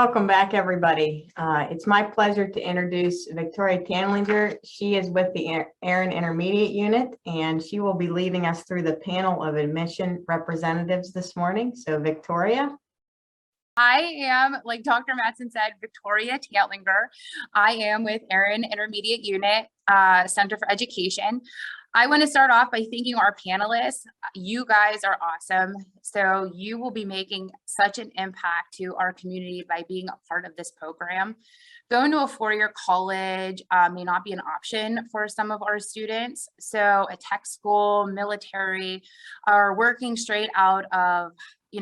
Welcome back, everybody. It's my pleasure to introduce Victoria Tantlinger. She is with the Aaron Intermediate Unit, and she will be leading us through the panel of admission representatives this morning. So, Victoria. I am, like Dr. Matson said, Victoria Tantlinger. I am with Aaron Intermediate Unit, Center for Education. I want to start off by thanking our panelists. You guys are awesome. So you will be making such an impact to our community by being a part of this program. Going to a four-year college may not be an option for some of our students. So a tech school, military, or working straight out of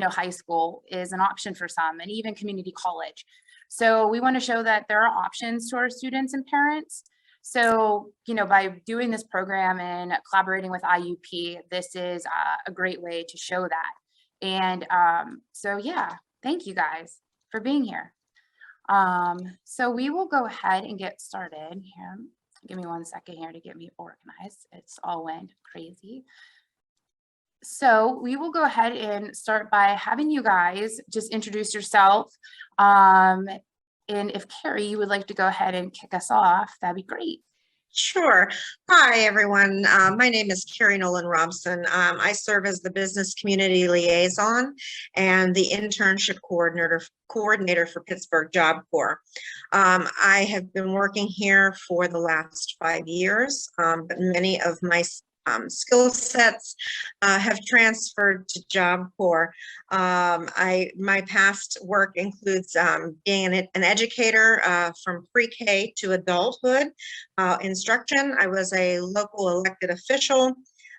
high school is an option for some, and even community college. So we want to show that there are options to our students and parents. So, by doing this program and collaborating with IUP, this is a great way to show that. And so, yeah, thank you guys for being here. So we will go ahead and get started here. Give me 1 second here to get me organized. It's all went crazy. So we will go ahead and start by having you guys just introduce yourself. And if Carrie, you would like to go ahead and kick us off, that'd be great. Sure. Hi, everyone. My name is Carrie Nolan-Robson. I serve as the business community liaison and the internship coordinator for Pittsburgh Job Corps. I have been working here for the last 5 years, but many of my skill sets have transferred to Job Corps. My past work includes being an educator from pre-K to adulthood instruction. I was a local elected official.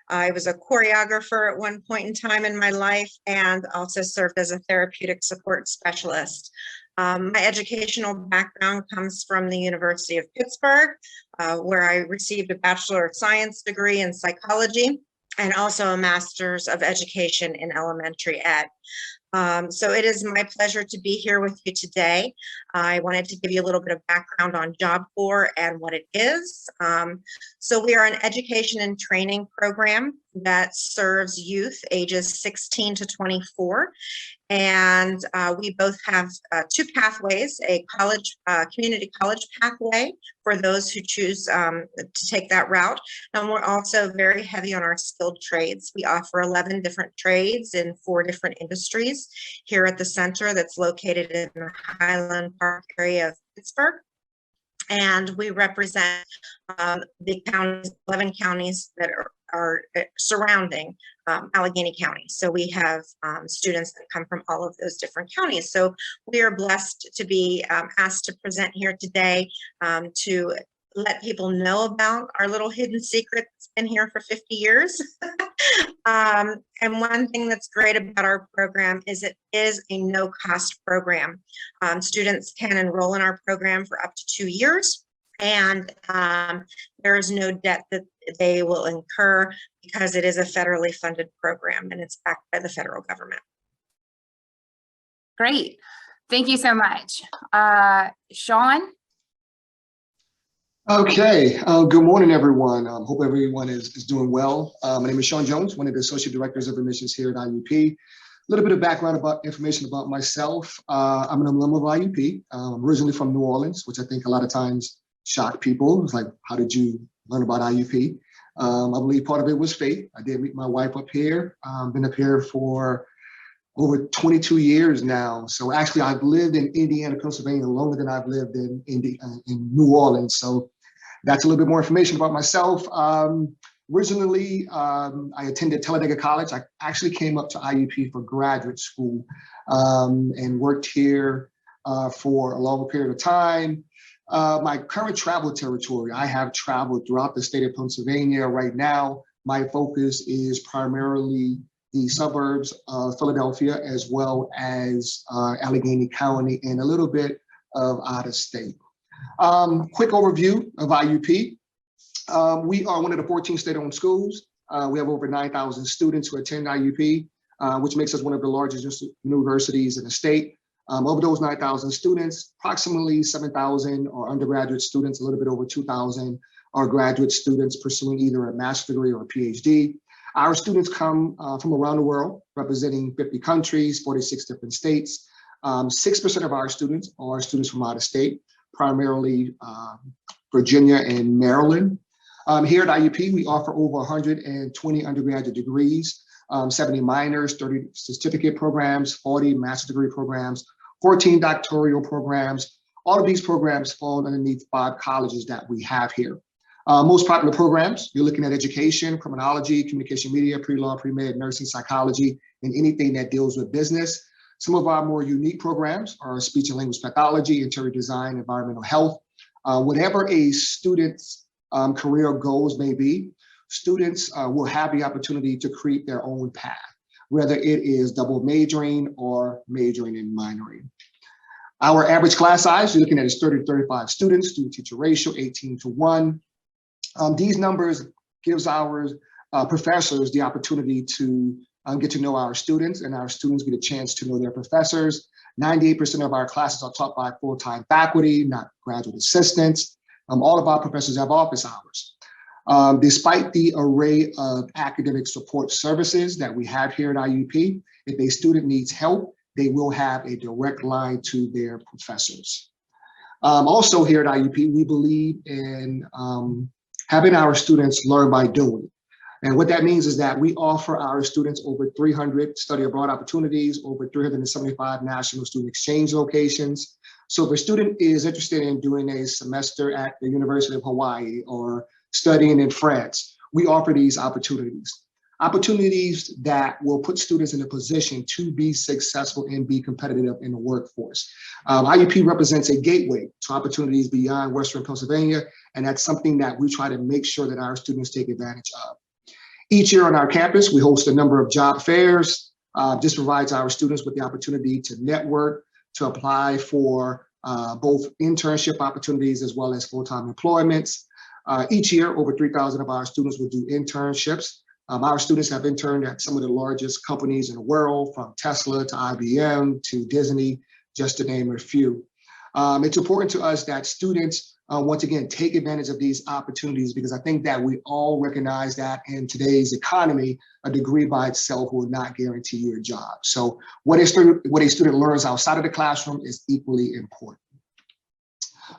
I was a choreographer at one point in time in my life, and also served as a therapeutic support specialist. My educational background comes from the University of Pittsburgh, where I received a Bachelor of Science degree in psychology and also a Master's of Education in elementary ed. So it is my pleasure to be here with you today. I wanted to give you a little bit of background on Job Corps and what it is. So we are an education and training program that serves youth ages 16 to 24. And we both have two pathways, a community college pathway for those who choose to take that route. And we're also very heavy on our skilled trades. We offer 11 different trades in 4 different industries here at the center that's located in the Highland Park area of Pittsburgh. And we represent the counties, 11 counties that are surrounding Allegheny County. So we have students that come from all of those different counties. So we are blessed to be asked to present here today to let people know about our little hidden secret that's been here for 50 years. And one thing that's great about our program is it is a no-cost program. Students can enroll in our program for up to 2 years, and there is no debt that they will incur because it is a federally funded program and it's backed by the federal government. Great. Thank you so much. Shawn? Okay, good morning, everyone. Hope everyone is doing well. My name is Shawn Jones, one of the Associate Directors of Admissions here at IUP. A little bit of background information about myself. I'm an alum of IUP. I'm originally from New Orleans, which I think a lot of times shock people. It's like, how did you learn about IUP? I believe part of it was fate. I did meet my wife up here. Been up here for over 22 years now. So actually, I've lived in Indiana, Pennsylvania longer than I've lived in New Orleans. So that's a little bit more information about myself. Originally, I attended Talladega College. I actually came up to IUP for graduate school and worked here for a longer period of time. My current travel territory, I have traveled throughout the state of Pennsylvania. Right now, my focus is primarily the suburbs of Philadelphia, as well as Allegheny County, and a little bit of out of state. Quick overview of IUP. We are one of the 14 state-owned schools. We have over 9,000 students who attend IUP, which makes us one of the largest universities in the state. Of those 9,000 students, approximately 7,000 are undergraduate students, a little bit over 2,000 are graduate students pursuing either a master's degree or a PhD. Our students come from around the world, representing 50 countries, 46 different states. 6% of our students are students from out of state, primarily Virginia and Maryland. Here at IUP, we offer over 120 undergraduate degrees, 70 minors, 30 certificate programs, 40 master's degree programs, 14 doctoral programs. All of these programs fall underneath 5 colleges that we have here. Most popular programs, you're looking at education, criminology, communication media, pre-law, pre-med, nursing, psychology, and anything that deals with business. Some of our more unique programs are speech and language pathology, interior design, environmental health. Whatever a student's career goals may be, students will have the opportunity to create their own path, whether it is double majoring or majoring and minoring. Our average class size, you're looking at is 30 to 35 students, student-teacher ratio 18:1. These numbers gives our professors the opportunity to get to know our students, and our students get a chance to know their professors. 98% of our classes are taught by full-time faculty, not graduate assistants. All of our professors have office hours. Despite the array of academic support services that we have here at IUP, if a student needs help, they will have a direct line to their professors. Also here at IUP, we believe in having our students learn by doing. And what that means is that we offer our students over 300 study abroad opportunities, over 375 national student exchange locations. So if a student is interested in doing a semester at the University of Hawaii or studying in France, we offer these opportunities. Opportunities that will put students in a position to be successful and be competitive in the workforce. IUP represents a gateway to opportunities beyond Western Pennsylvania, and that's something that we try to make sure that our students take advantage of. Each year on our campus, we host a number of job fairs. This provides our students with the opportunity to network, to apply for both internship opportunities as well as full-time employments. Each year, over 3,000 of our students will do internships. Our students have interned at some of the largest companies in the world, from Tesla to IBM to Disney, just to name a few. It's important to us that students, once again, take advantage of these opportunities, because I think that we all recognize that in today's economy, a degree by itself will not guarantee you a job. So what a student learns outside of the classroom is equally important.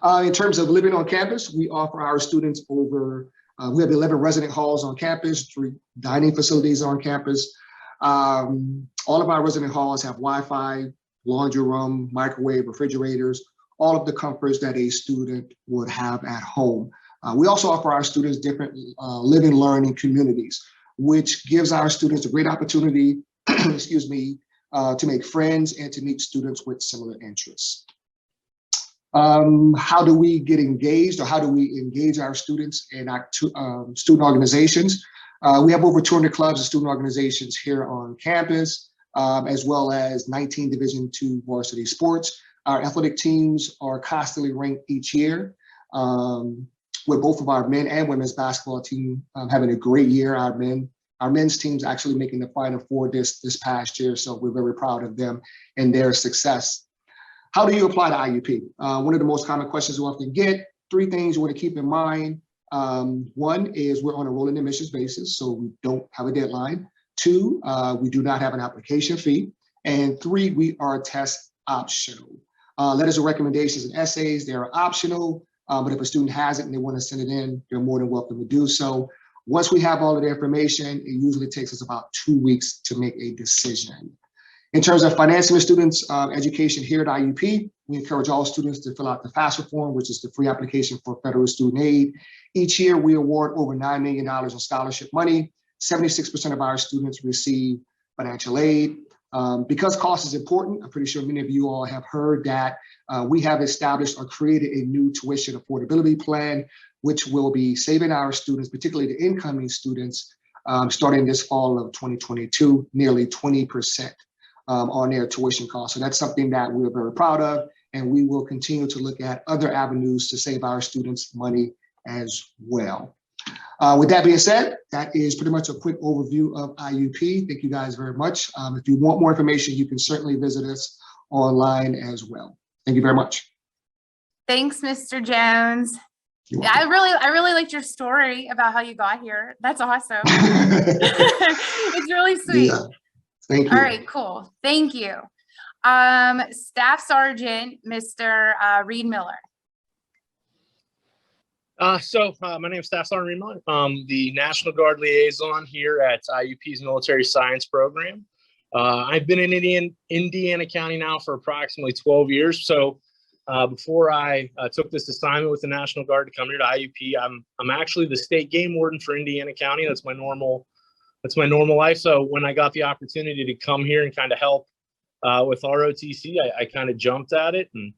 In terms of living on campus, we offer our students we have 11 resident halls on campus, 3 dining facilities on campus. All of our resident halls have Wi-Fi, laundry room, microwave, refrigerators, all of the comforts that a student would have at home. We also offer our students different living learning communities, which gives our students a great opportunity, excuse me, to make friends and to meet students with similar interests. How do we get engaged, or how do we engage our students in our student organizations? We have over 200 clubs and student organizations here on campus, as well as 19 Division II varsity sports. Our athletic teams are constantly ranked each year, with both of our men and women's basketball team having a great year. Our men's team's actually making the Final Four this past year, so we're very proud of them and their success. How do you apply to IUP? One of the most common questions we often get, 3 things you want to keep in mind. One is we're on a rolling admissions basis, so we don't have a deadline. 2, we do not have an application fee. And 3, we are test optional. Letters of recommendations and essays, they're optional, but if a student has it and they want to send it in, they're more than welcome to do so. Once we have all of the information, it usually takes us about 2 weeks to make a decision. In terms of financing the students' education here at IUP, we encourage all students to fill out the FAFSA form, which is the free application for federal student aid. Each year, we award over $9 million in scholarship money. 76% of our students receive financial aid. Because cost is important, I'm pretty sure many of you all have heard that we have established or created a new tuition affordability plan, which will be saving our students, particularly the incoming students, starting this fall of 2022, nearly 20%. On their tuition costs. So that's something that we're very proud of, and we will continue to look at other avenues to save our students money as well. With that being said, that is pretty much a quick overview of IUP. Thank you guys very much. If you want more information, you can certainly visit us online as well. Thank you very much. Thanks, Mr. Jones. Yeah, I really liked your story about how you got here. That's awesome. It's really sweet. Yeah. Thank you. All right, cool. Thank you. Staff Sergeant, Mr. Reidmiller. My name is Staff Sergeant Reidmiller. I'm the National Guard liaison here at IUP's Military Science Program. I've been in Indiana County now for approximately 12 years. So before I took this assignment with the National Guard to come here to IUP, I'm actually the state game warden for Indiana County. That's my normal life. So when I got the opportunity to come here and kind of help with ROTC, I kind of jumped at it. And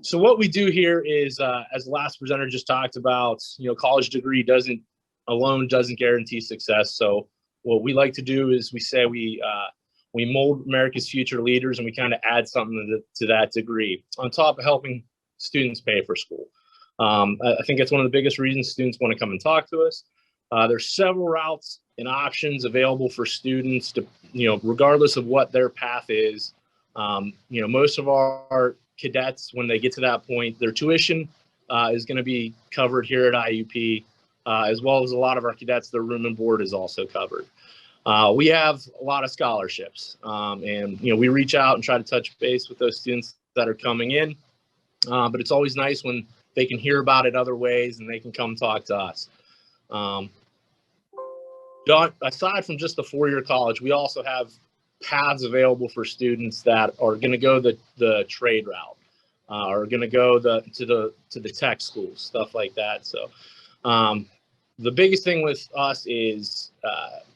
so what we do here is, as the last presenter just talked about, college degree alone doesn't guarantee success. So what we like to do is we say we mold America's future leaders, and we kind of add something to that degree on top of helping students pay for school. I think it's one of the biggest reasons students want to come and talk to us. There's several routes and options available for students to, regardless of what their path is. Most of our cadets, when they get to that point, their tuition is going to be covered here at IUP, as well as a lot of our cadets, their room and board is also covered. We have a lot of scholarships, and we reach out and try to touch base with those students that are coming in, but it's always nice when they can hear about it other ways and they can come talk to us. Aside from just the four-year college, we also have paths available for students that are going to go the trade route, are going to go to the tech schools, stuff like that. So the biggest thing with us is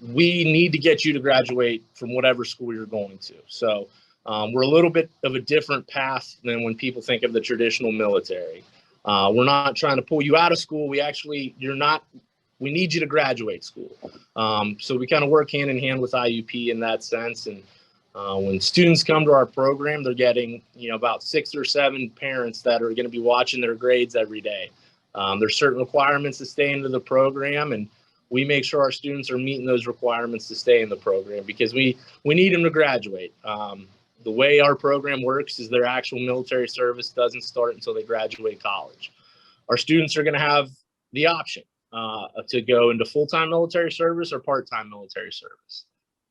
we need to get you to graduate from whatever school you're going to. So we're a little bit of a different path than when people think of the traditional military. We're not trying to pull you out of school. We need you to graduate school. So we kind of work hand in hand with IUP in that sense. And when students come to our program, they're getting, about 6 or 7 parents that are going to be watching their grades every day. There's certain requirements to stay into the program, and we make sure our students are meeting those requirements to stay in the program because we need them to graduate. The way our program works is their actual military service doesn't start until they graduate college. Our students are going to have the option to go into full-time military service or part-time military service.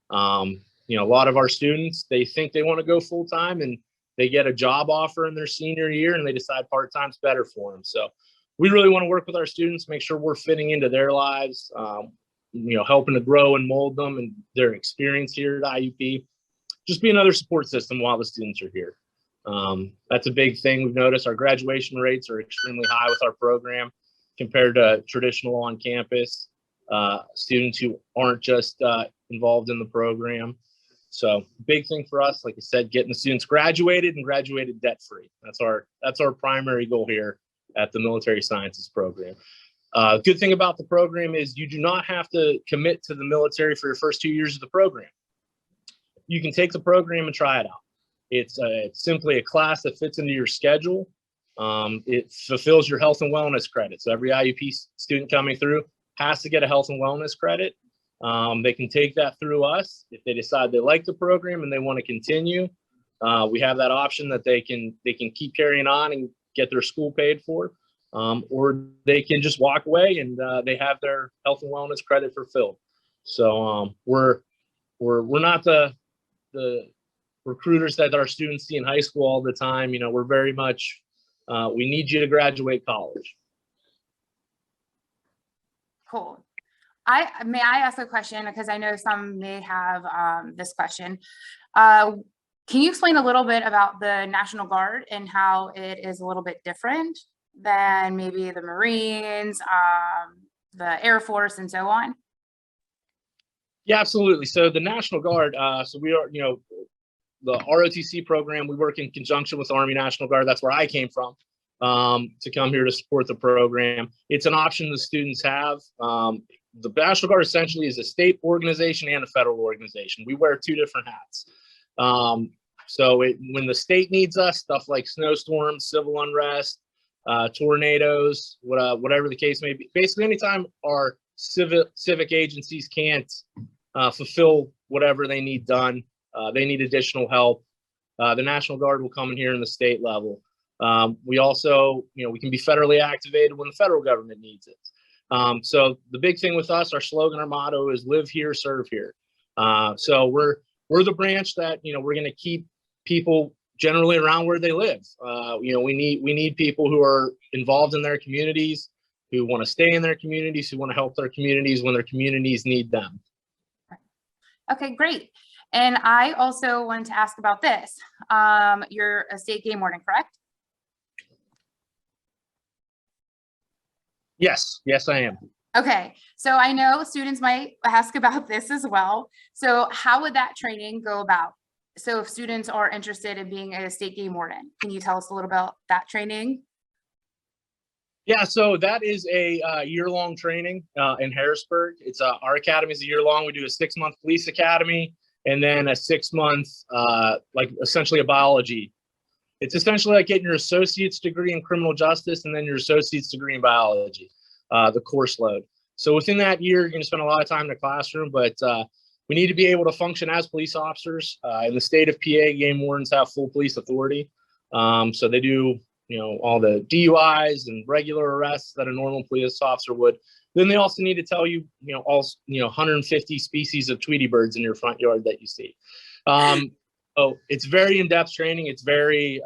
A lot of our students, they think they want to go full-time and they get a job offer in their senior year and they decide part-time's better for them. So we really want to work with our students, make sure we're fitting into their lives, helping to grow and mold them and their experience here at IUP. Just be another support system while the students are here. That's a big thing. We've noticed our graduation rates are extremely high with our program compared to traditional on-campus students who aren't just involved in the program. So big thing for us, like I said, getting the students graduated and graduated debt-free. That's our primary goal here at the Military Sciences Program. Good thing about the program is you do not have to commit to the military for your first 2 years of the program. You can take the program and try it out. It's simply a class that fits into your schedule. It fulfills your health and wellness credit. So every IUP student coming through has to get a health and wellness credit. They can take that through us. If they decide they like the program and they want to continue, we have that option that they can keep carrying on and get their school paid for, or they can just walk away and they have their health and wellness credit fulfilled. So we're not the recruiters that our students see in high school all the time. We're very much we need you to graduate college. Cool. May I ask a question, because I know some may have this question. Can you explain a little bit about the National Guard and how it is a little bit different than maybe the Marines, the Air Force, and so on? Yeah, absolutely. So the National Guard, so we are, the ROTC program, we work in conjunction with the Army National Guard. That's where I came from, to come here to support the program. It's an option the students have. The National Guard essentially is a state organization and a federal organization. We wear 2 different hats. So when the state needs us, stuff like snowstorms, civil unrest, tornadoes, whatever the case may be, basically anytime our civic agencies can't fulfill whatever they need done, they need additional help, the National Guard will come in here in the state level. We also, we can be federally activated when the federal government needs it. So the big thing with us, our slogan, our motto is live here, serve here. So we're the branch that, we're going to keep people generally around where they live. We need people who are involved in their communities, who want to stay in their communities, who want to help their communities when their communities need them. Okay, great. And I also wanted to ask about this. You're a state game warden, correct? Yes, I am. Okay, so I know students might ask about this as well. So how would that training go about? So if students are interested in being a state game warden, can you tell us a little about that training? Yeah, so that is a year-long training in Harrisburg. It's our academy is a year-long. We do a 6-month police academy and then a 6-month, like essentially a biology. It's essentially like getting your associate's degree in criminal justice and then your associate's degree in biology, the course load. So within that year, you're going to spend a lot of time in the classroom, but we need to be able to function as police officers. In the state of PA, game wardens have full police authority. So they do, all the DUIs and regular arrests that a normal police officer would. Then they also need to tell you, all 150 species of Tweety birds in your front yard that you see. Oh, it's very in-depth training. It's very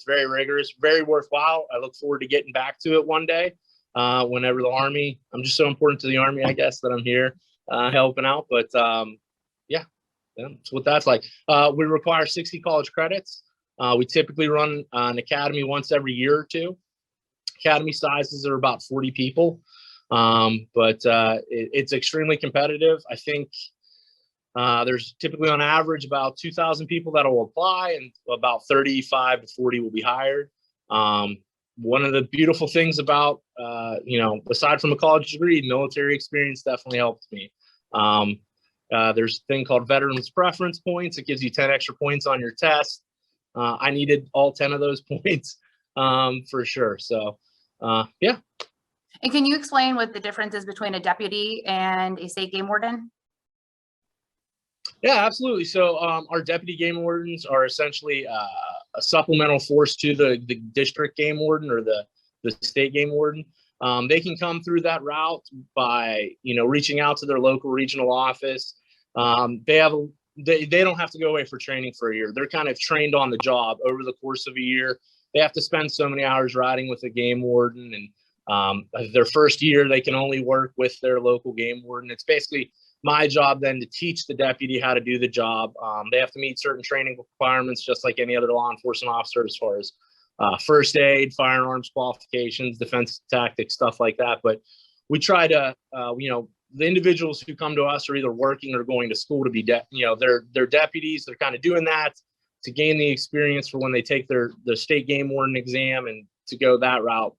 rigorous, very worthwhile. I look forward to getting back to it one day. Whenever the Army, I'm just so important to the Army, I guess, that I'm here helping out. But yeah, that's what that's like. We require 60 college credits. We typically run an academy once every year or two. Academy sizes are about 40 people, but it's extremely competitive. I think there's typically on average about 2,000 people that will apply and about 35 to 40 will be hired. One of the beautiful things about, aside from a college degree, military experience definitely helped me. There's a thing called Veterans Preference Points. It gives you 10 extra points on your test. I needed all 10 of those points for sure. So, yeah. And can you explain what the difference is between a deputy and a state game warden? Yeah, absolutely. So our deputy game wardens are essentially a supplemental force to the district game warden or the state game warden. They can come through that route by, reaching out to their local regional office. They don't have to go away for training for a year. They're kind of trained on the job over the course of a year. They have to spend so many hours riding with a game warden, and their first year they can only work with their local game warden. It's basically my job then to teach the deputy how to do the job. They have to meet certain training requirements just like any other law enforcement officer as far as first aid, firearms qualifications, defense tactics, stuff like that. But we try to, the individuals who come to us are either working or going to school to be, they're deputies. They're kind of doing that to gain the experience for when they take their state game warden exam and to go that route.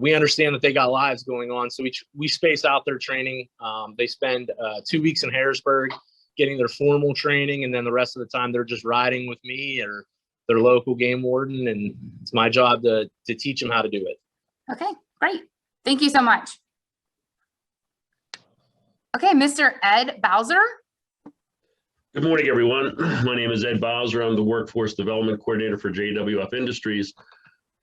We understand that they got lives going on, so we space out their training. They spend 2 weeks in Harrisburg getting their formal training, and then the rest of the time they're just riding with me or their local game warden, and it's my job to teach them how to do it. Okay, great. Thank you so much. Okay, Mr. Ed Bowser. Good morning, everyone. My name is Ed Bowser. I'm the Workforce Development Coordinator for JWF Industries.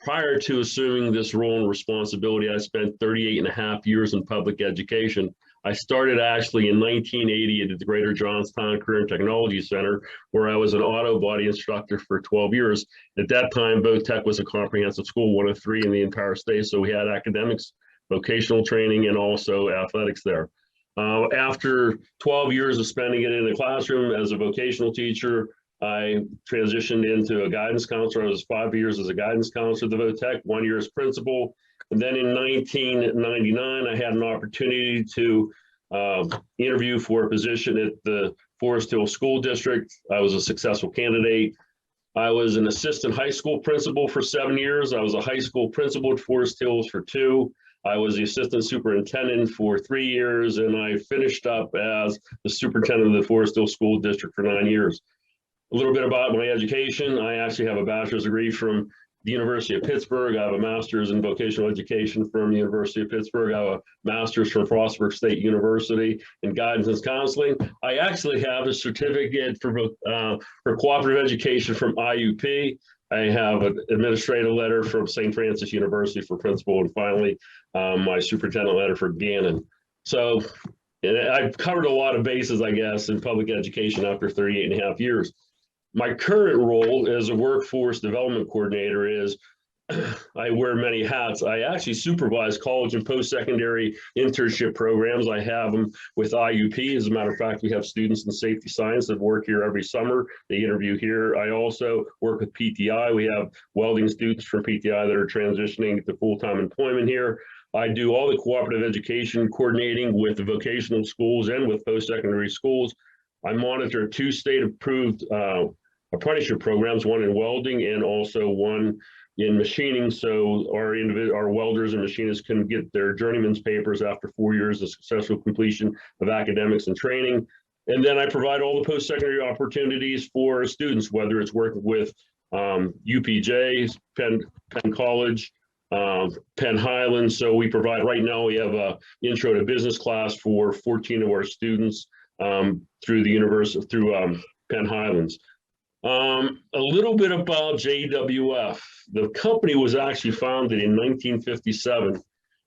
Prior to assuming this role and responsibility, I spent 38 and a half years in public education. I started actually in 1980 at the Greater Johnstown Career and Technology Center, where I was an auto body instructor for 12 years. At that time, VOTEC was a comprehensive school, one of 3 in the entire state. So we had academics, vocational training, and also athletics there. After 12 years of spending it in the classroom as a vocational teacher, I transitioned into a guidance counselor. I was 5 years as a guidance counselor at the VOTEC, 1 year as principal. And then in 1999, I had an opportunity to interview for a position at the Forest Hill School District. I was a successful candidate. I was an assistant high school principal for 7 years. I was a high school principal at Forest Hills for 2. I was the assistant superintendent for 3 years, and I finished up as the superintendent of the Forest Hill School District for 9 years. A little bit about my education. I actually have a bachelor's degree from the University of Pittsburgh. I have a master's in vocational education from the University of Pittsburgh. I have a master's from Frostburg State University in guidance and counseling. I actually have a certificate for cooperative education from IUP. I have an administrative letter from St. Francis University for principal, and finally, my superintendent letter for Gannon. So And I've covered a lot of bases, I guess, in public education after 38 and a half years. My current role as a workforce development coordinator is I wear many hats. I actually supervise college and post-secondary internship programs. I have them with IUP. As a matter of fact, we have students in safety science that work here every summer. They interview here. I also work with PTI. We have welding students from PTI that are transitioning to full-time employment here. I do all the cooperative education coordinating with the vocational schools and with post-secondary schools. I monitor 2 state-approved apprenticeship programs, one in welding and also one in machining, so our welders and machinists can get their journeyman's papers after 4 years of successful completion of academics and training. And then I provide all the post-secondary opportunities for students, whether it's working with UPJ, Penn College, Penn Highlands. So we provide, right now we have a intro to business class for 14 of our students through the university, through Penn Highlands. A little bit about JWF. The company was actually founded in 1957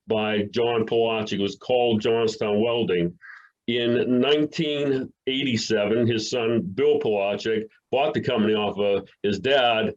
by John Polacek. It was called Johnstown Welding. In 1987, his son, Bill Polacek, bought the company off of his dad,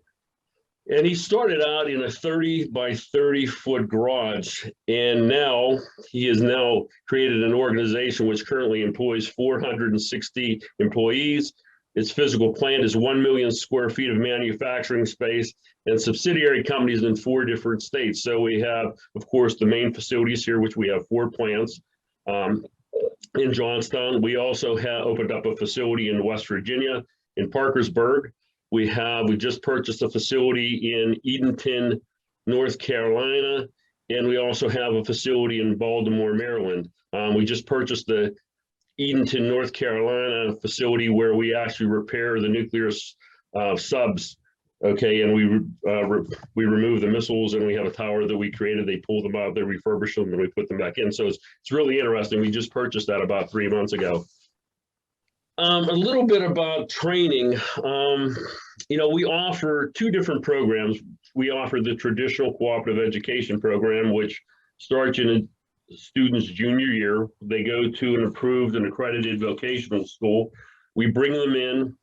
and he started out in a 30 by 30 foot garage. And now he has now created an organization which currently employs 460 employees. Its physical plant is 1 million square feet of manufacturing space and subsidiary companies in 4 different states. So we have, of course, the main facilities here, which we have 4 plants in Johnstown. We also have opened up a facility in West Virginia, in Parkersburg. We just purchased a facility in Edenton, North Carolina, and we also have a facility in Baltimore, Maryland. We just purchased the Edenton, North Carolina facility where we actually repair the nuclear subs. Okay, and we remove the missiles, and we have a tower that we created. They pull them out, they refurbish them, and we put them back in. So it's really interesting. We just purchased that about 3 months ago. A little bit about training. We offer 2 different programs. We offer the traditional cooperative education program, which starts in a student's junior year. They go to an approved and accredited vocational school. We bring them in,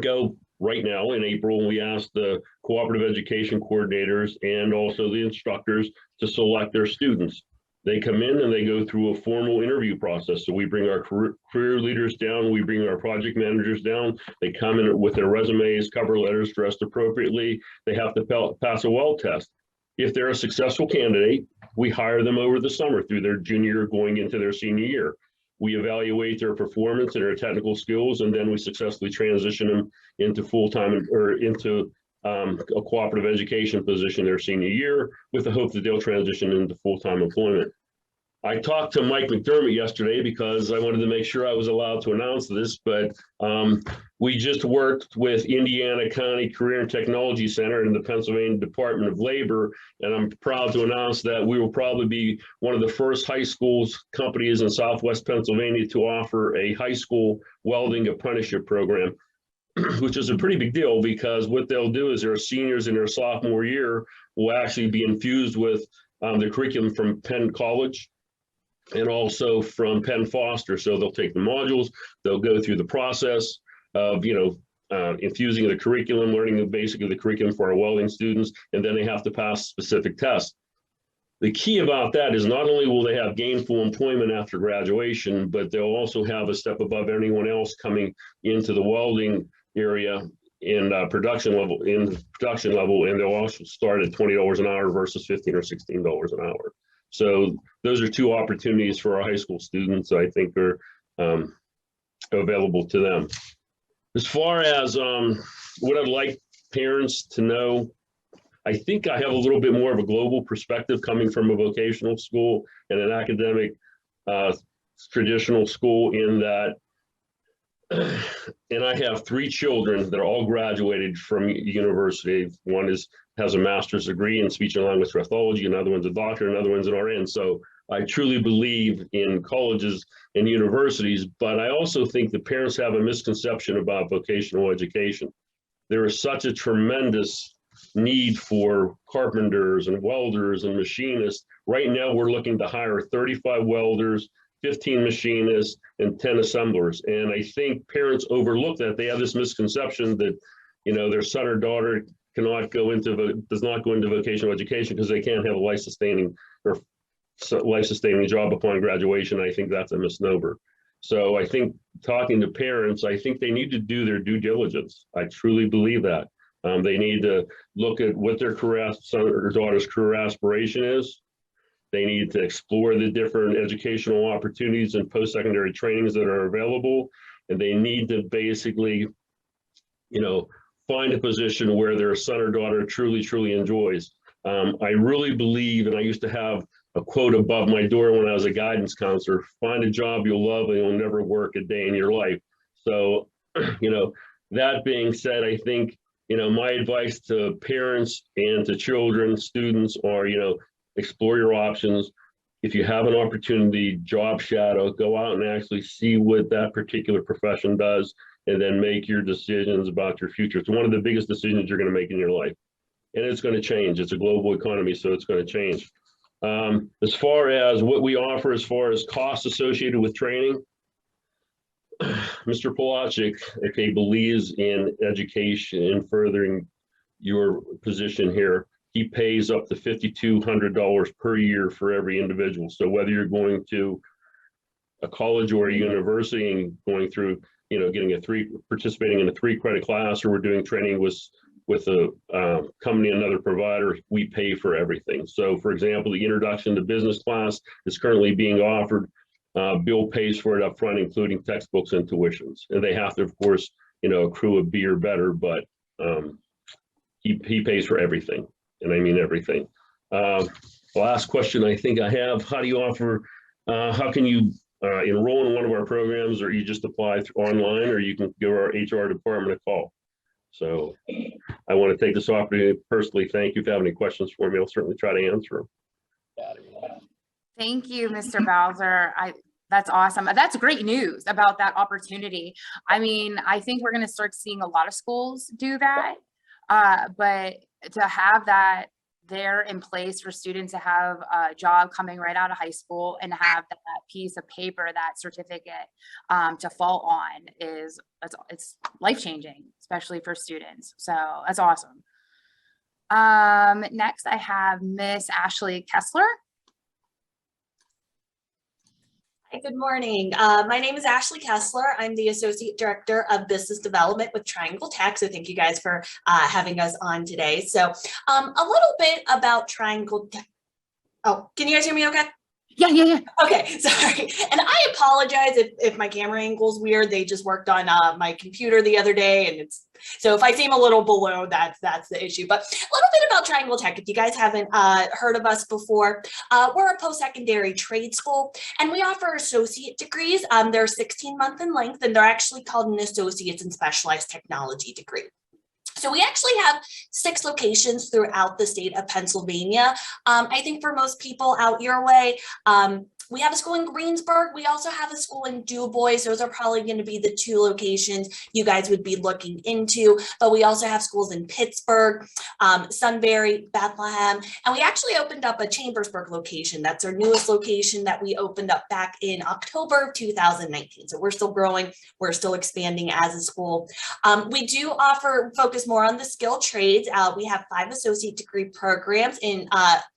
go right now in April, and we ask the cooperative education coordinators and also the instructors to select their students. They come in and they go through a formal interview process. So we bring our career leaders down, we bring our project managers down. They come in with their resumes, cover letters, dressed appropriately. They have to pass a weld test. If they're a successful candidate, we hire them over the summer through their junior year going into their senior year. We evaluate their performance and their technical skills, and then we successfully transition them into full-time or into a cooperative education position their senior year with the hope that they'll transition into full-time employment. I talked to Mike McDermott yesterday because I wanted to make sure I was allowed to announce this, but we just worked with Indiana County Career and Technology Center and the Pennsylvania Department of Labor, and I'm proud to announce that we will probably be one of the first high schools companies in Southwest Pennsylvania to offer a high school welding apprenticeship program, which is a pretty big deal because what they'll do is their seniors in their sophomore year will actually be infused with the curriculum from Penn College and also from Penn Foster. So they'll take the modules, they'll go through the process of, infusing the curriculum, learning the basic of the curriculum for our welding students, and then they have to pass specific tests. The key about that is not only will they have gainful employment after graduation, but they'll also have a step above anyone else coming into the welding area in production level, and they'll also start at $20 an hour versus $15 or $16 an hour. So those are 2 opportunities for our high school students I think are available to them. As far as what I'd like parents to know, I think I have a little bit more of a global perspective coming from a vocational school and an academic traditional school in that, and I have 3 children that are all graduated from university. One has a master's degree in speech and language pathology, another one's a doctor, another one's an RN. So I truly believe in colleges and universities, but I also think that parents have a misconception about vocational education. There is such a tremendous need for carpenters and welders and machinists. Right now, we're looking to hire 35 welders, 15 machinists, and 10 assemblers. And I think parents overlook that. They have this misconception that, their son or daughter does not go into vocational education because they can't have a life-sustaining job upon graduation. I think that's a misnomer. So I think talking to parents, I think they need to do their due diligence. I truly believe that. They need to look at what their son or daughter's career aspiration is. They need to explore the different educational opportunities and post-secondary trainings that are available. And they need to basically, find a position where their son or daughter truly enjoys. I really believe, and I used to have a quote above my door when I was a guidance counselor: find a job you'll love and you'll never work a day in your life. So, that being said, I think, my advice to parents and to children, students are, explore your options. If you have an opportunity, job shadow, go out and actually see what that particular profession does, and then make your decisions about your future. It's one of the biggest decisions you're going to make in your life. And it's going to change. It's a global economy, so it's going to change. As far as what we offer, as far as costs associated with training, Mr. Polachek, okay, believes in education and furthering your position here. He pays up to $5,200 per year for every individual. So whether you're going to a college or a university and going through, participating in a 3-credit class, or we're doing training with a company, another provider, we pay for everything. So for example, the introduction to business class is currently being offered. Bill pays for it up front, including textbooks and tuitions. And they have to, of course, accrue a B or better, but he pays for everything. And I mean everything. Last question I think I have: how do you offer, how can you enroll in one of our programs, or you just apply online, or you can give our HR department a call? So I want to take this opportunity to personally thank you. If you have any questions for me, I'll certainly try to answer them. Thank you, Mr. Bowser. That's awesome. That's great news about that opportunity. I mean, I think we're going to start seeing a lot of schools do that, but to have that there in place for students to have a job coming right out of high school and have that piece of paper, that certificate to fall on it's life-changing, especially for students. So that's awesome. Next I have Miss Ashlea Kessler. Hi, good morning. My name is Ashlea Kessler. I'm the Associate Director of Business Development with Triangle Tech. So thank you guys for having us on today. So a little bit about Triangle Tech. Oh, can you guys hear me okay? Yeah. Okay, sorry. And I apologize if my camera angle's weird. They just worked on my computer the other day, and so if I seem a little below, that's the issue. But a little bit about Triangle Tech, if you guys haven't heard of us before. We're a post-secondary trade school, and we offer associate degrees. They're 16-month in length, and they're actually called an Associate's in Specialized Technology degree. So we actually have 6 locations throughout the state of Pennsylvania. I think for most people out your way, we have a school in Greensburg. We also have a school in DuBois. Those are probably going to be the 2 locations you guys would be looking into. But we also have schools in Pittsburgh, Sunbury, Bethlehem, and we actually opened up a Chambersburg location. That's our newest location that we opened up back in October of 2019. So we're still growing. We're still expanding as a school. We do focus more on the skilled trades. We have 5 associate degree programs in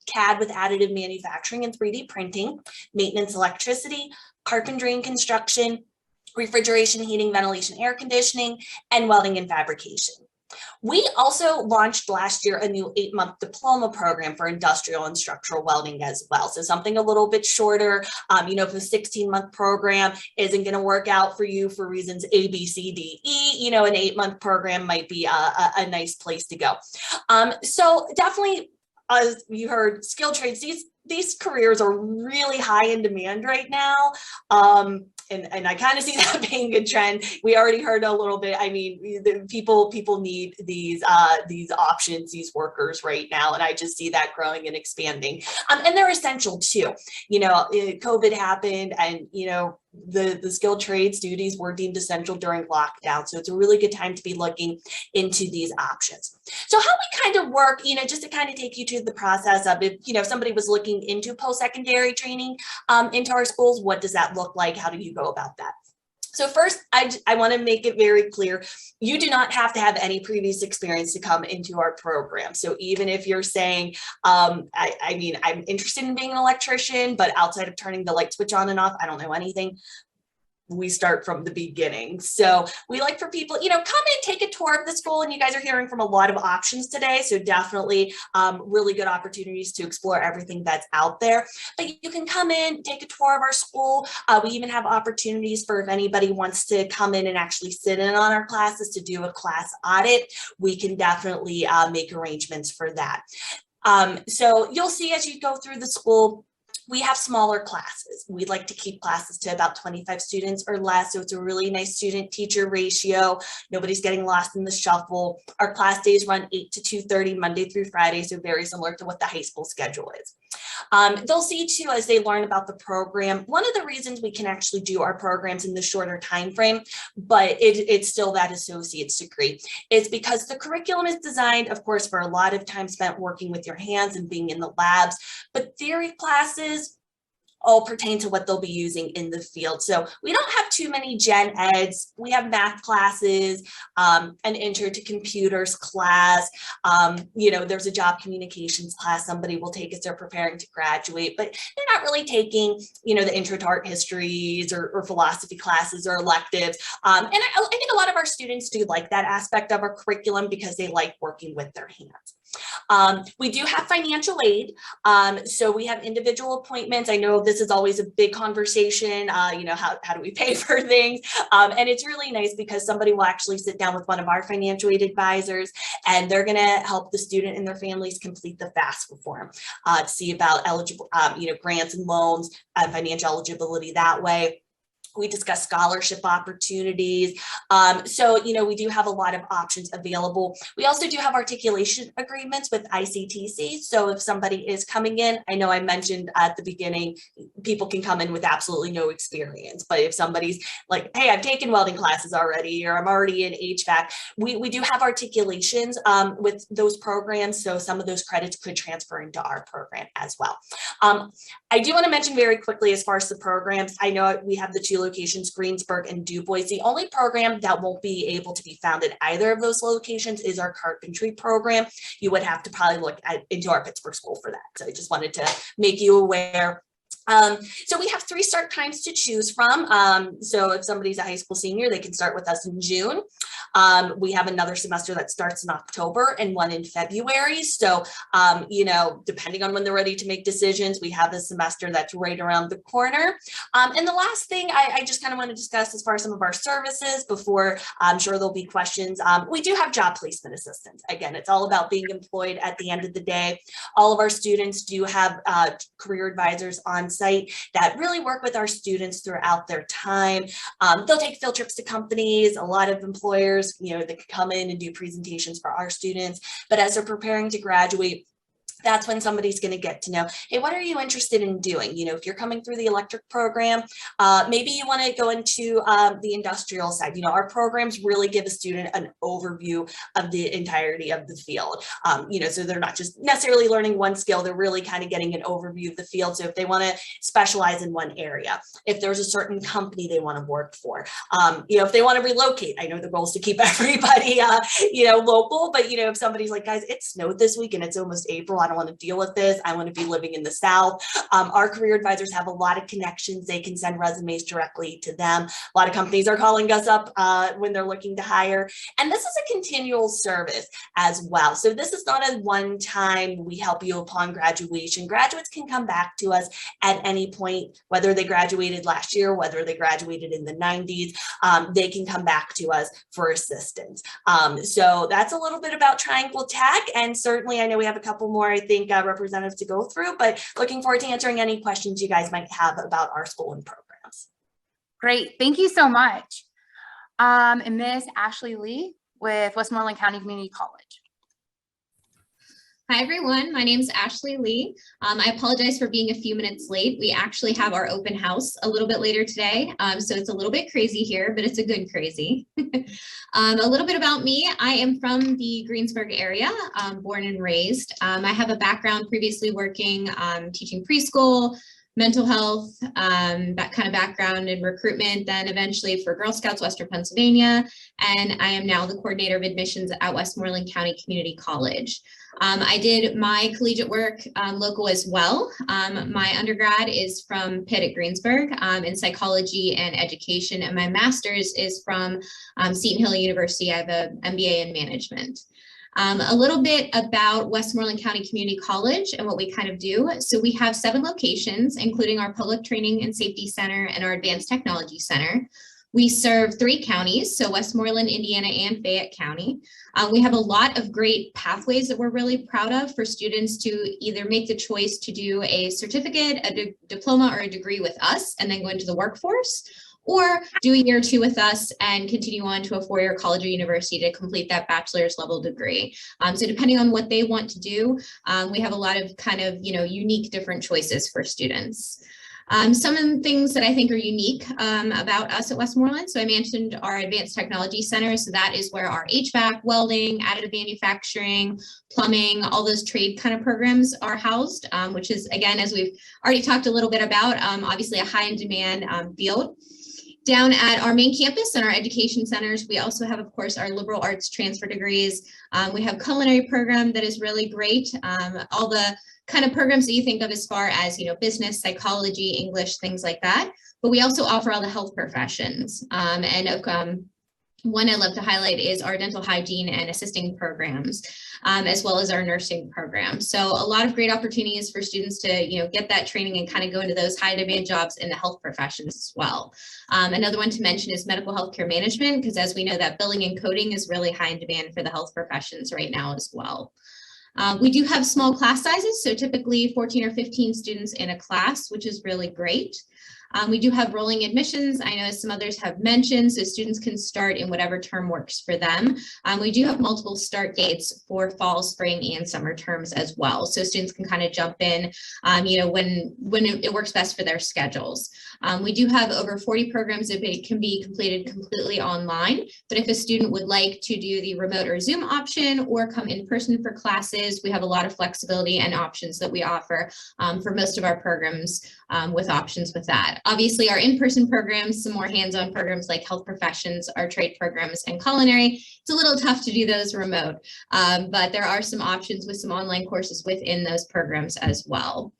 CAD with additive manufacturing and 3D printing, maintenance electricity, carpentry and construction, refrigeration, heating, ventilation, air conditioning, and welding and fabrication. We also launched last year a new 8-month diploma program for industrial and structural welding as well. So something a little bit shorter. If a 16-month program isn't going to work out for you for reasons A, B, C, D, E, an 8-month program might be a nice place to go. So definitely, as you heard, skilled trades, these careers are really high in demand right now. And I kind of see that being a trend. We already heard a little bit. I mean, people need these options, these workers right now, and I just see that growing and expanding. And they're essential too. COVID happened, and the skilled trades duties were deemed essential during lockdown. So it's a really good time to be looking into these options. So how we kind of work, just to kind of take you to the process of if, somebody was looking into post-secondary training into our schools, what does that look like? How do you go about that? So first, I want to make it very clear, you do not have to have any previous experience to come into our program. So even if you're saying, I'm interested in being an electrician, but outside of turning the light switch on and off, I don't know anything. We start from the beginning. So we like for people, come in, take a tour of the school, and you guys are hearing from a lot of options today. So definitely really good opportunities to explore everything that's out there. But you can come in, take a tour of our school. We even have opportunities for if anybody wants to come in and actually sit in on our classes to do a class audit, we can definitely make arrangements for that. So you'll see as you go through the school, we have smaller classes. We'd like to keep classes to about 25 students or less. So it's a really nice student teacher ratio. Nobody's getting lost in the shuffle. Our class days run 8 to 2:30 Monday through Friday. So very similar to what the high school schedule is. They'll see too, as they learn about the program, one of the reasons we can actually do our programs in the shorter time frame, but it's still that associate's degree, is because the curriculum is designed, of course, for a lot of time spent working with your hands and being in the labs, but theory classes all pertain to what they'll be using in the field. So we don't have too many gen eds. We have math classes, an intro to computers class. There's a job communications class somebody will take as they're preparing to graduate, but they're not really taking, the intro to art histories or philosophy classes or electives. And I think a lot of our students do like that aspect of our curriculum because they like working with their hands. We do have financial aid. So we have individual appointments. I know this is always a big conversation. How do we pay for things? And it's really nice because somebody will actually sit down with one of our financial aid advisors, and they're going to help the student and their families complete the FAFSA form to see about eligible, grants and loans, financial eligibility that way. We discuss scholarship opportunities. We do have a lot of options available. We also do have articulation agreements with ICTC. So if somebody is coming in, I know I mentioned at the beginning, people can come in with absolutely no experience. But if somebody's like, hey, I've taken welding classes already, or I'm already in HVAC, we do have articulations with those programs. So some of those credits could transfer into our program as well. I do want to mention very quickly as far as the programs, I know we have the two locations, Greensburg and Du Bois. The only program that won't be able to be found at either of those locations is our carpentry program. You would have to probably look into our Pittsburgh school for that. So I just wanted to make you aware. So we have 3 start times to choose from. So if somebody's a high school senior, they can start with us in June. We have another semester that starts in October and one in February. So, depending on when they're ready to make decisions, we have a semester that's right around the corner. And the last thing I just kind of want to discuss as far as some of our services before I'm sure there'll be questions. We do have job placement assistance. Again, it's all about being employed at the end of the day. All of our students do have career advisors on site that really work with our students throughout their time. They'll take field trips to companies. A lot of employers, they can come in and do presentations for our students, but as they're preparing to graduate, that's when somebody's going to get to know, hey, what are you interested in doing? If you're coming through the electric program, maybe you want to go into the industrial side. Our programs really give a student an overview of the entirety of the field. So they're not just necessarily learning one skill, they're really kind of getting an overview of the field. So if they want to specialize in one area, if there's a certain company they want to work for, if they want to relocate, I know the goal is to keep everybody, local, but if somebody's like, guys, it snowed this week and it's almost April, I don't want to deal with this. I want to be living in the South. Our career advisors have a lot of connections. They can send resumes directly to them. A lot of companies are calling us up when they're looking to hire. And this is a continual service as well. So this is not a one-time, we help you upon graduation. Graduates can come back to us at any point, whether they graduated last year, whether they graduated in the 90s, they can come back to us for assistance. So that's a little bit about Triangle Tech. And certainly I know we have a couple more, I think, representatives to go through, but looking forward to answering any questions you guys might have about our school and programs. Great, thank you so much. And Ms. Ashlea Lee with Westmoreland County Community College. Hi, everyone. My name is Ashlea Lee. I apologize for being a few minutes late. We actually have our open house a little bit later today, so it's a little bit crazy here, but it's a good crazy. A little bit about me. I am from the Greensburg area, born and raised. I have a background previously working teaching preschool, mental health, that kind of background in recruitment, then eventually for Girl Scouts Western Pennsylvania, and I am now the coordinator of admissions at Westmoreland County Community College. I did my collegiate work local as well. My undergrad is from Pitt at Greensburg in psychology and education, and my master's is from Seton Hill University. I have an MBA in management. A little bit about Westmoreland County Community College and what we kind of do. So we have 7 locations, including our Public Training and Safety Center and our Advanced Technology Center. We serve 3 counties, so Westmoreland, Indiana, and Fayette County. We have a lot of great pathways that we're really proud of for students to either make the choice to do a certificate, a diploma, or a degree with us, and then go into the workforce, or do a year or 2 with us and continue on to a 4-year college or university to complete that bachelor's level degree. So depending on what they want to do, we have a lot of kind of, unique different choices for students. Some of the things that I think are unique about us at Westmoreland. So I mentioned our Advanced Technology Center. So that is where our HVAC, welding, additive manufacturing, plumbing, all those trade kind of programs are housed, which is, again, as we've already talked a little bit about, obviously a high in demand field. Down at our main campus and our education centers, we also have, of course, our liberal arts transfer degrees. We have culinary program that is really great. All the kind of programs that you think of as far as, business, psychology, English, things like that. But we also offer all the health professions. One I love to highlight is our dental hygiene and assisting programs, as well as our nursing program. So a lot of great opportunities for students to, get that training and kind of go into those high demand jobs in the health professions as well. Another one to mention is medical healthcare management, because as we know that billing and coding is really high in demand for the health professions right now as well. We do have small class sizes, so typically 14 or 15 students in a class, which is really great. We do have rolling admissions. I know some others have mentioned, so students can start in whatever term works for them. We do have multiple start dates for fall, spring, and summer terms as well. So students can kind of jump in, when it works best for their schedules. We do have over 40 programs that can be completed completely online, but if a student would like to do the remote or Zoom option or come in person for classes, we have a lot of flexibility and options that we offer for most of our programs with options with that. Obviously, our in-person programs, some more hands-on programs like health professions, our trade programs, and culinary, it's a little tough to do those remote, but there are some options with some online courses within those programs as well.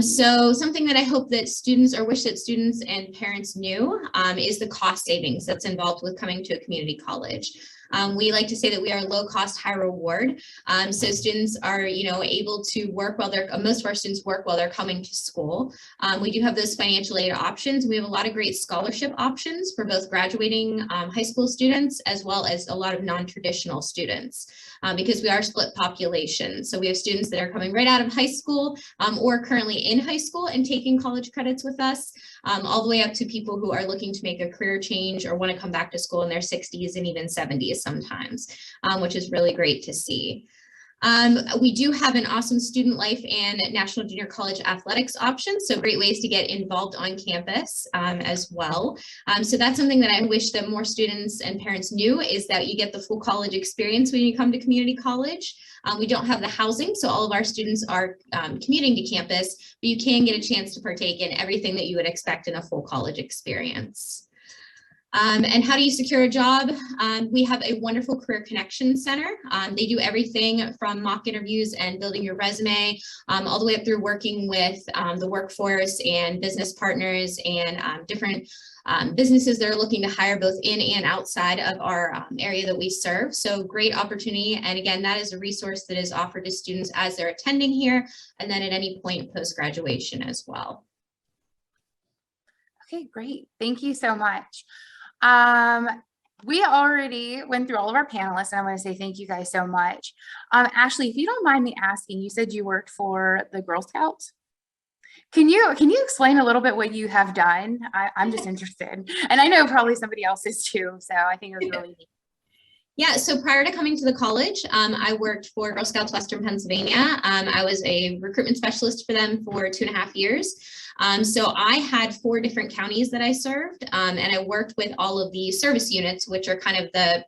So something that I hope that students or wish that students and parents knew is the cost savings that's involved with coming to a community college. We like to say that we are low cost, high reward. So students are, able to work while most of our students work while they're coming to school. We do have those financial aid options. We have a lot of great scholarship options for both graduating high school students as well as a lot of non-traditional students because we are split population. So we have students that are coming right out of high school or currently in high school and taking college credits with us, all the way up to people who are looking to make a career change or want to come back to school in their 60s and even 70s sometimes, which is really great to see. We do have an awesome student life and National Junior College athletics option, so great ways to get involved on campus as well. So that's something that I wish that more students and parents knew, is that you get the full college experience when you come to community college. We don't have the housing, so all of our students are commuting to campus, but you can get a chance to partake in everything that you would expect in a full college experience. And how do you secure a job? We have a wonderful career connection center. They do everything from mock interviews and building your resume, all the way up through working with the workforce and business partners and different businesses that are looking to hire both in and outside of our area that we serve. So great opportunity. And again, that is a resource that is offered to students as they're attending here and then at any point post-graduation as well. Okay, great. Thank you so much. We already went through all of our panelists, and I want to say thank you guys so much. Ashlea, if you don't mind me asking, you said you worked for the Girl Scouts. Can you explain a little bit what you have done? I'm just interested, and I know probably somebody else is too. So I think it was really neat. Yeah, so prior to coming to the college, I worked for Girl Scouts Western Pennsylvania. I was a recruitment specialist for them for 2.5 years. So I had 4 different counties that I served, and I worked with all of the service units, which are kind of the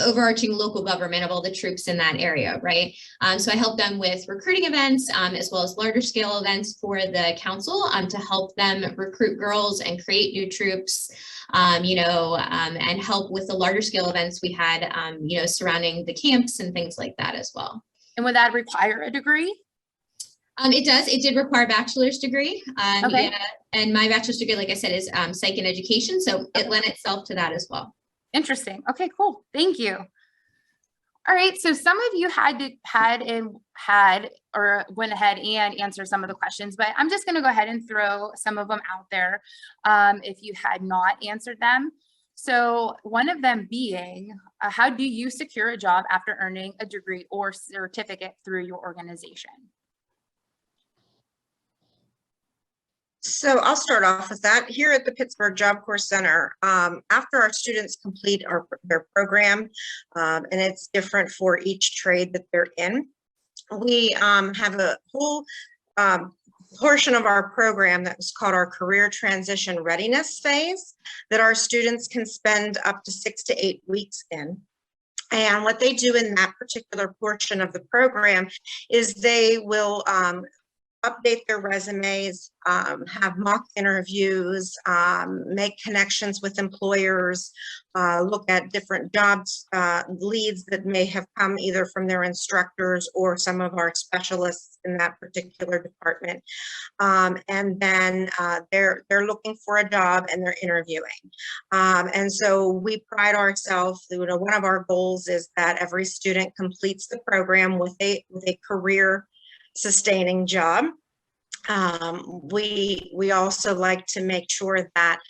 overarching local government of all the troops in that area, right? So I helped them with recruiting events, as well as larger scale events for the council, to help them recruit girls and create new troops, and help with the larger scale events we had, surrounding the camps and things like that as well. And would that require a degree? It does. It did require a bachelor's degree. Okay. Yeah, and my bachelor's degree, like I said, is psych and education. So it lent itself to that as well. Interesting. Okay, cool. Thank you. All right. So some of you went ahead and answered some of the questions, but I'm just going to go ahead and throw some of them out there if you had not answered them. So one of them being, how do you secure a job after earning a degree or certificate through your organization? So I'll start off with that. Here at the Pittsburgh Job Corps Center, after our students complete their program, and it's different for each trade that they're in, we have a whole portion of our program that was called our Career Transition Readiness Phase that our students can spend up to 6 to 8 weeks in. And what they do in that particular portion of the program is they will update their resumes, have mock interviews, make connections with employers, look at different jobs, leads that may have come either from their instructors or some of our specialists in that particular department. And then they're looking for a job and they're interviewing. And so we pride ourselves, one of our goals is that every student completes the program with a career sustaining job. We also like to make sure that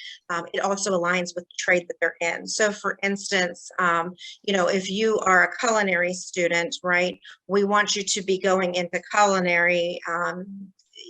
it also aligns with the trade that they're in. So for instance, if you are a culinary student, right, we want you to be going into culinary,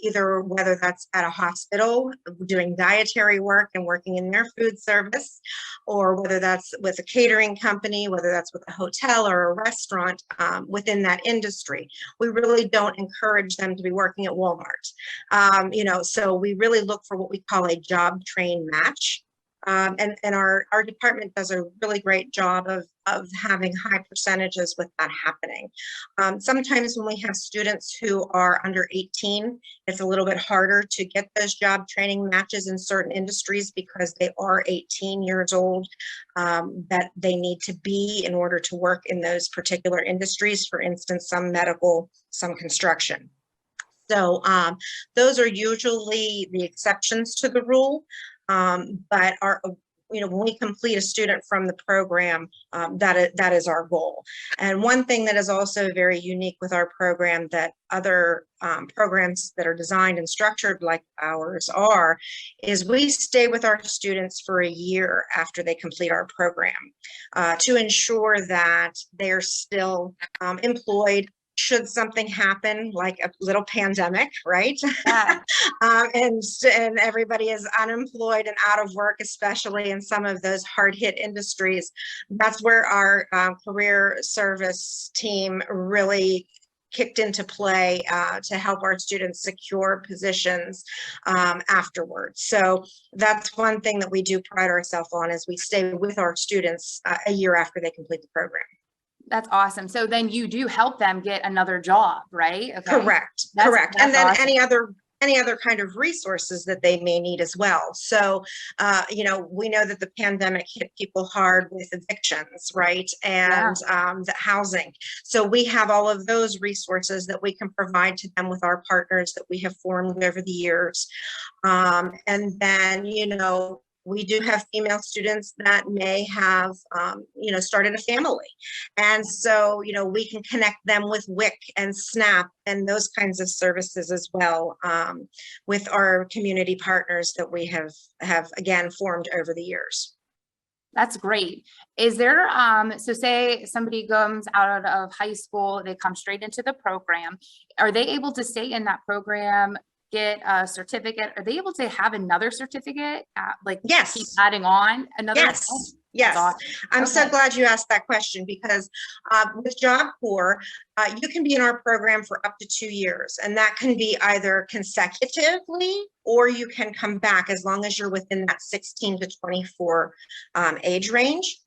either whether that's at a hospital doing dietary work and working in their food service, or whether that's with a catering company, whether that's with a hotel or a restaurant within that industry. We really don't encourage them to be working at Walmart. So we really look for what we call a job train match. And our department does a really great job of having high percentages with that happening. Sometimes when we have students who are under 18, it's a little bit harder to get those job training matches in certain industries because they are 18 years old, that they need to be in order to work in those particular industries, for instance, some medical, some construction. So those are usually the exceptions to the rule. But when we complete a student from the program, that is our goal. And one thing that is also very unique with our program that other programs that are designed and structured like ours is we stay with our students for a year after they complete our program to ensure that they're still employed should something happen, like a little pandemic, right? Yeah. And everybody is unemployed and out of work, especially in some of those hard-hit industries. That's where our career service team really kicked into play to help our students secure positions afterwards. So that's one thing that we do pride ourselves on, is we stay with our students a year after they complete the program. That's awesome. So then you do help them get another job, right? Okay. Correct. That's And then awesome. any other kind of resources that they may need as well. So, we know that the pandemic hit people hard with evictions, right? And the housing. So we have all of those resources that we can provide to them with our partners that we have formed over the years. And then, we do have female students that may have, started a family. And so, we can connect them with WIC and SNAP and those kinds of services as well with our community partners that we have again formed over the years. That's great. Is there, so say somebody comes out of high school, they come straight into the program. Are they able to stay in that program, get a certificate? Are they able to have another certificate? Yes. Keep adding on another? Yes. Yes, awesome. I'm so Okay. glad you asked that question because with Job Corps, you can be in our program for up to 2 years, and that can be either consecutively or you can come back as long as you're within that 16 to 24 age range.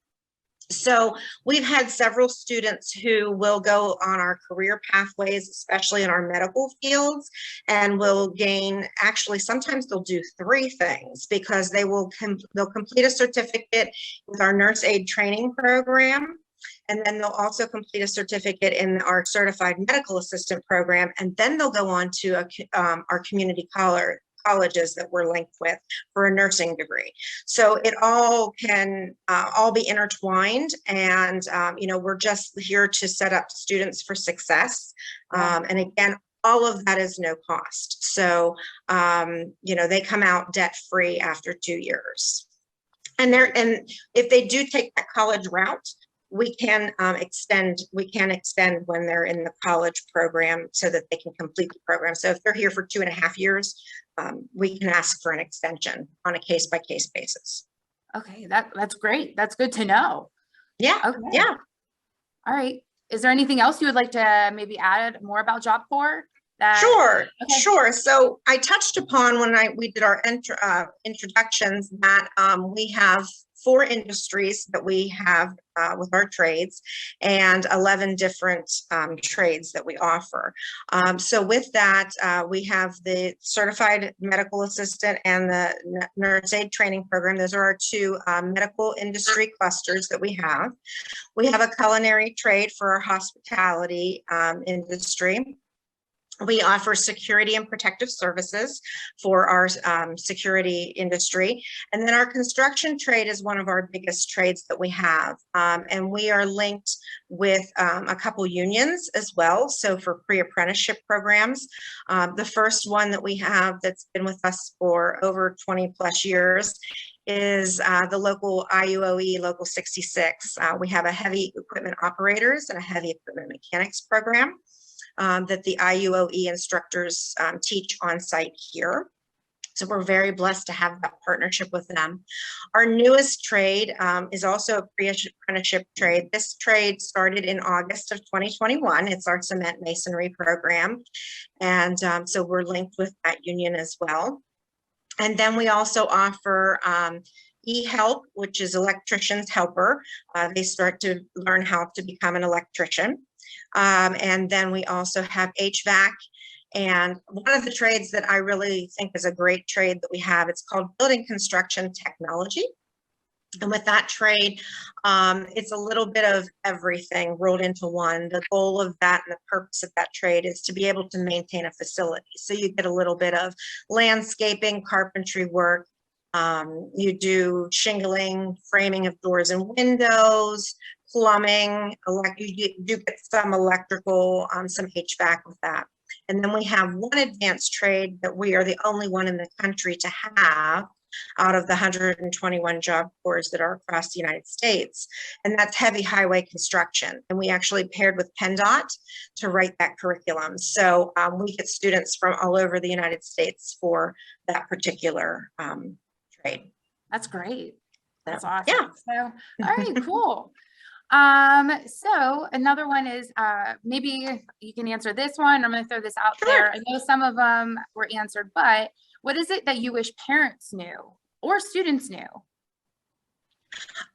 So we've had several students who will go on our career pathways, especially in our medical fields, and will gain, actually, sometimes they'll do 3 things because they'll complete a certificate with our nurse aid training program. And then they'll also complete a certificate in our certified medical assistant program. And then they'll go on to our community colleges that we're linked with for a nursing degree. So it all can all be intertwined, and we're just here to set up students for success. And again, all of that is no cost. So they come out debt free after 2 years. And if they do take that college route, we can extend when they're in the college program so that they can complete the program. So if they're here for 2.5 years, we can ask for an extension on a case-by-case basis. Okay, that's great. That's good to know. Yeah. Okay. Yeah. All right. Is there anything else you would like to maybe add more about Job Corps? Sure. Okay. Sure. So I touched upon when we did our introductions that we have 4 industries that we have with our trades and 11 different trades that we offer. So with that, we have the certified medical assistant and the nurse aid training program. Those are our 2 medical industry clusters that we have. We have a culinary trade for our hospitality industry. We offer security and protective services for our security industry. And then our construction trade is one of our biggest trades that we have. And we are linked with a couple unions as well. So for pre-apprenticeship programs, the first one that we have that's been with us for over 20 plus years is the local IUOE Local 66. We have a heavy equipment operators and a heavy equipment mechanics program that the IUOE instructors teach on site here. So we're very blessed to have that partnership with them. Our newest trade is also a pre-apprenticeship trade. This trade started in August of 2021. It's our cement masonry program. And so we're linked with that union as well. And then we also offer e-help, which is electrician's helper. They start to learn how to become an electrician. And then we also have HVAC. And one of the trades that I really think is a great trade that we have, it's called building construction technology. And with that trade, it's a little bit of everything rolled into one. The goal of that and the purpose of that trade is to be able to maintain a facility. So you get a little bit of landscaping, carpentry work. You do shingling, framing of doors and windows, plumbing, you do get some electrical, some HVAC with that. And then we have one advanced trade that we are the only one in the country to have out of the 121 job corps that are across the United States. And that's heavy highway construction. And we actually paired with PennDOT to write that curriculum. So we get students from all over the United States for that particular trade. That's great. That's So, awesome. yeah. So, all right, cool. So another one is, maybe you can answer this one. I'm going to throw this out there. I know some of them were answered, but what is it that you wish parents knew or students knew?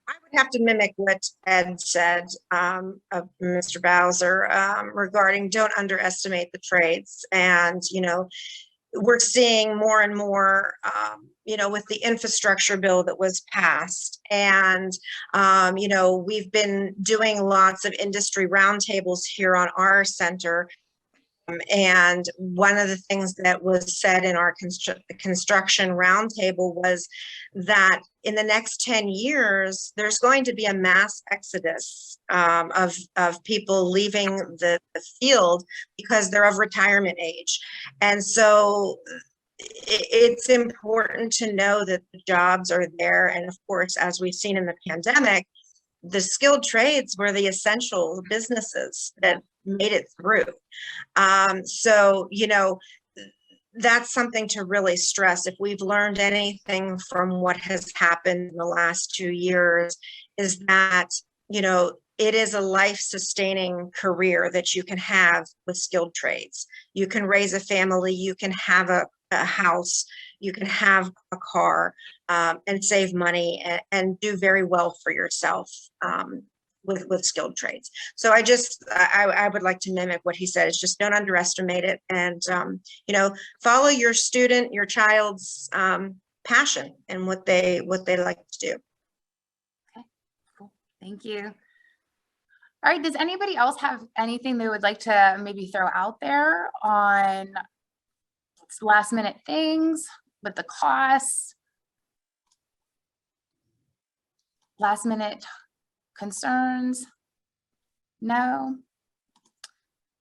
I would have to mimic what Ed said of Mr. Bowser regarding don't underestimate the trades. And, we're seeing more and more, with the infrastructure bill that was passed. And, we've been doing lots of industry roundtables here on our center. And one of the things that was said in our construction roundtable was that in the next 10 years, there's going to be a mass exodus of people leaving the field because they're of retirement age. And so it's important to know that the jobs are there. And of course, as we've seen in the pandemic, the skilled trades were the essential businesses that made it through. So, that's something to really stress. If we've learned anything from what has happened in the last 2 years, is that, you know, it is a life-sustaining career that you can have with skilled trades. You can raise a family, you can have a house, you can have a car, and save money and do very well for yourself with skilled trades. So I would like to mimic what he said. It's just don't underestimate it, and you know, follow your student, your child's passion and what they like to do. Okay, cool. Thank you. All right, does anybody else have anything they would like to maybe throw out there on last minute things with the costs? Last minute concerns? No?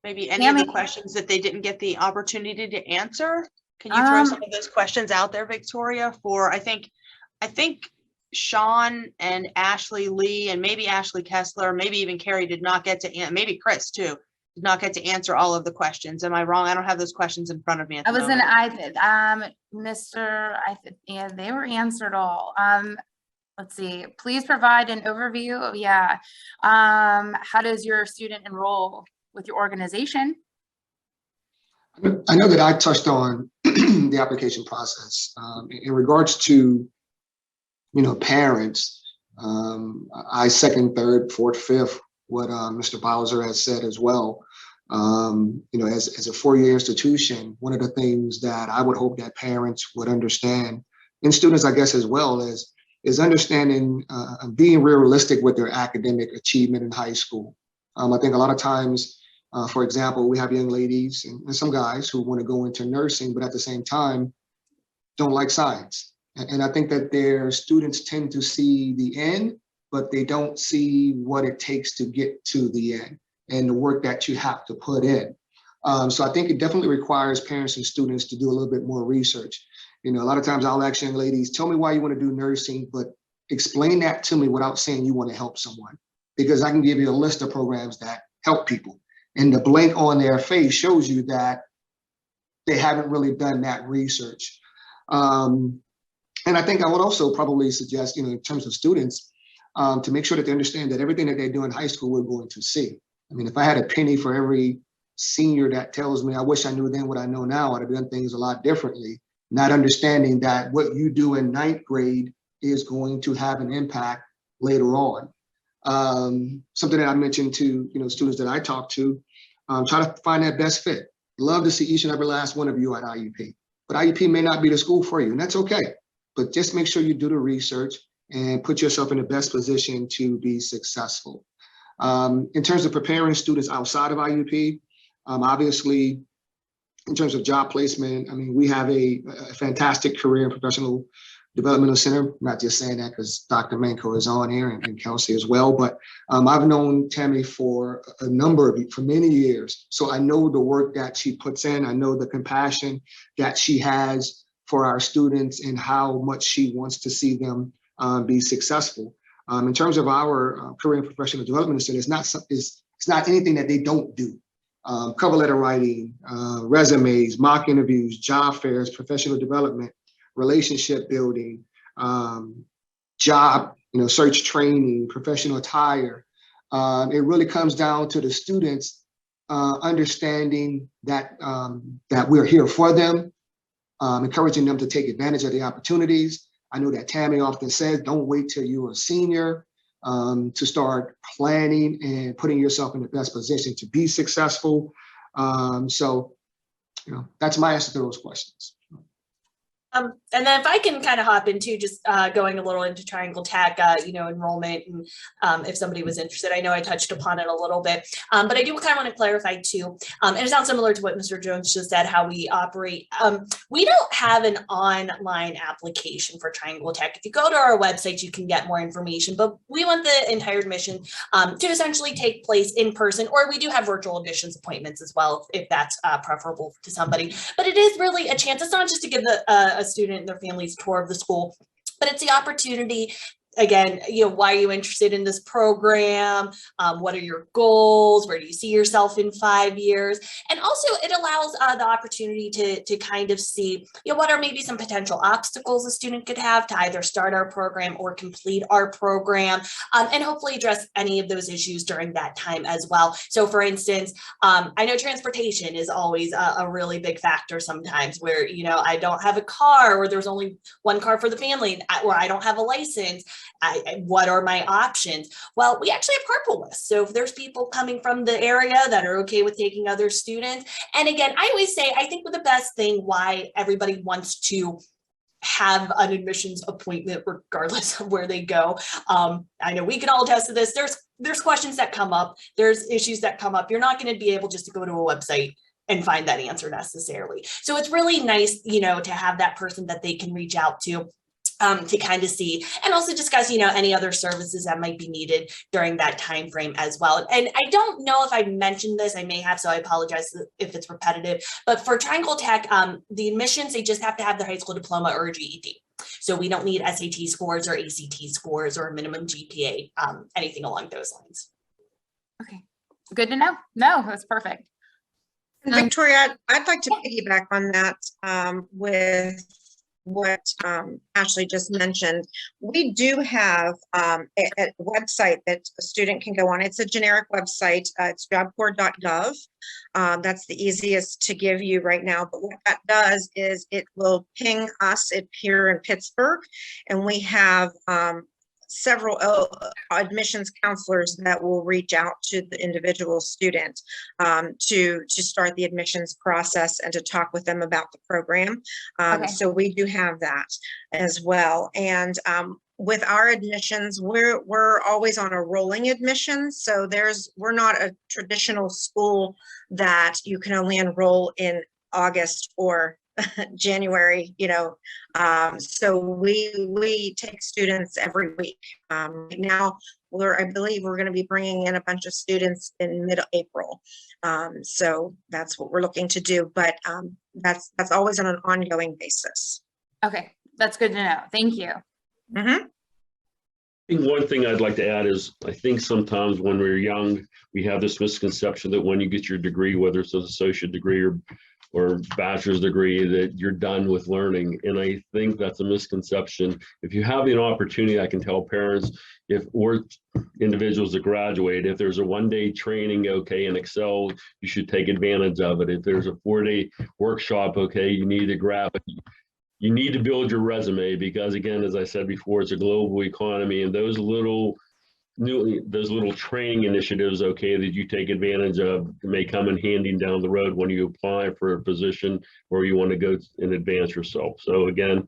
Maybe any of the Tammy? questions that they didn't get the opportunity to answer? Can you throw some Um, of those questions out there, Victoria, for, I think Shawn and Ashley Lee and maybe Ashley Kessler, maybe even Carrie did not get to, maybe Chris too, did not get to answer all of the questions. Am I wrong? I don't have those questions in front of me at I the was in, moment. yeah, they were answered all. Let's see, please provide an overview. Yeah. How does your student enroll with your organization? I know that I touched on the application process in regards to, you know, parents. I second, third, fourth, fifth what Mr. Bowser has said as well. You know, as a four-year institution, one of the things that I would hope that parents would understand, and students, I guess, as well, is understanding, being realistic with their academic achievement in high school. I think a lot of times, for example, we have young ladies and some guys who want to go into nursing, but at the same time, don't like science. And I think that their students tend to see the end, but they don't see what it takes to get to the end and the work that you have to put in. So I think it definitely requires parents and students to do a little bit more research. You know, a lot of times I'll ask young ladies, tell me why you want to do nursing, but explain that to me without saying you want to help someone, because I can give you a list of programs that help people. And the blank on their face shows you that they haven't really done that research. And I think I would also probably suggest, you know, in terms of students, to make sure that they understand that everything that they do in high school, we're going to see. I mean, if I had a penny for every senior that tells me, I wish I knew then what I know now, I'd have done things a lot differently, not understanding that what you do in ninth grade is going to have an impact later on. Something that I mentioned to, you know, students that I talk to, try to find that best fit. Love to see each and every last one of you at IUP, but IUP may not be the school for you, and that's okay. But just make sure you do the research and put yourself in the best position to be successful. In terms of preparing students outside of IUP, obviously, in terms of job placement, I mean, we have a fantastic career and professional developmental center. I'm not just saying that because Dr. Manko is on here and Kelsey as well, but I've known Tammy for for many years. So I know the work that she puts in. I know the compassion that she has for our students and how much she wants to see them be successful. In terms of our career and professional development center, it's not anything that they don't do. Cover letter writing, resumes, mock interviews, job fairs, professional development, relationship building, job, you know, search training, professional attire. It really comes down to the students understanding that that we're here for them, encouraging them to take advantage of the opportunities. I know that Tammy often says, don't wait till you're a senior to start planning and putting yourself in the best position to be successful. So, you know, that's my answer to those questions. And then if I can kind of hop into just going a little into Triangle Tech, you know, enrollment, and if somebody was interested, I know I touched upon it a little bit, but I do kind of want to clarify too, and it sounds similar to what Mr. Jones just said, how we operate. We don't have an online application for Triangle Tech. If you go to our website, you can get more information, but we want the entire admission to essentially take place in person, or we do have virtual admissions appointments as well, if that's preferable to somebody. But it is really a chance. It's not just to give a student and their families tour of the school, but it's the opportunity again, why are you interested in this program? What are your goals? Where do you see yourself in 5 years? And also it allows the opportunity to kind of see, what are maybe some potential obstacles a student could have to either start our program or complete our program, and hopefully address any of those issues during that time as well. So for instance, I know transportation is always a really big factor sometimes where, I don't have a car, or there's only one car for the family, or I don't have a license. What are my options? Well, we actually have carpool lists. So if there's people coming from the area that are okay with taking other students. And again, I always say, I think the best thing why everybody wants to have an admissions appointment regardless of where they go. I know we can all attest to this. There's questions that come up. There's issues that come up. You're not going to be able just to go to a website and find that answer necessarily. So it's really nice, to have that person that they can reach out to kind of see, and also discuss, any other services that might be needed during that time frame as well. And I don't know if I mentioned this, I may have, so I apologize if it's repetitive, but for Triangle Tech, the admissions, they just have to have their high school diploma or a GED. So we don't need SAT scores or ACT scores or minimum GPA, anything along those lines. Okay, good to know. No, that's perfect. And Victoria, I'd like to piggyback on that with what Ashley just mentioned. We do have a website that a student can go on. It's a generic website. It's jobcorps.gov. That's the easiest to give you right now. But what that does is it will ping us here in Pittsburgh, and we have several admissions counselors that will reach out to the individual student to start the admissions process and to talk with them about the program. Okay. So we do have that as well. And with our admissions, we're always on a rolling admission. So we're not a traditional school that you can only enroll in August or January, so we take students every week. Right now, I believe we're going to be bringing in a bunch of students in mid-April. So that's what we're looking to do, but that's always on an ongoing basis. Okay, that's good to know. Thank you. Mm-hmm. I think one thing I'd like to add is I think sometimes when we're young, we have this misconception that when you get your degree, whether it's an associate degree or bachelor's degree, that you're done with learning. And I think that's a misconception. If you have an opportunity, I can tell parents or individuals that graduate, if there's a one-day training, okay, in Excel, you should take advantage of it. If there's a 4-day workshop, okay, you need to grab it. You need to build your resume because, again, as I said before, it's a global economy, and those little training initiatives, okay, that you take advantage of may come in handy down the road when you apply for a position or you want to go and advance yourself. So again,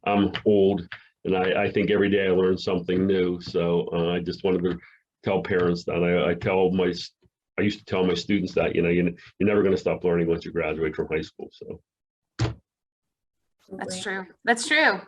I'm old, and I think every day I learn something new. So I just wanted to tell parents that I used to tell my students that, you're never going to stop learning once you graduate from high school. So. That's true. That's true.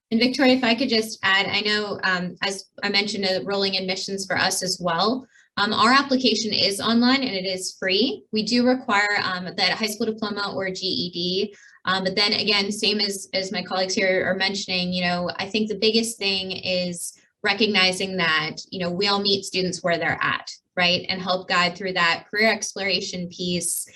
And Victoria, if I could just add, I know, as I mentioned, rolling admissions for us as well. Our application is online and it is free. We do require that high school diploma or GED. But then again, same as my colleagues here are mentioning, I think the biggest thing is recognizing that, we all meet students where they're at, right? And help guide through that career exploration piece,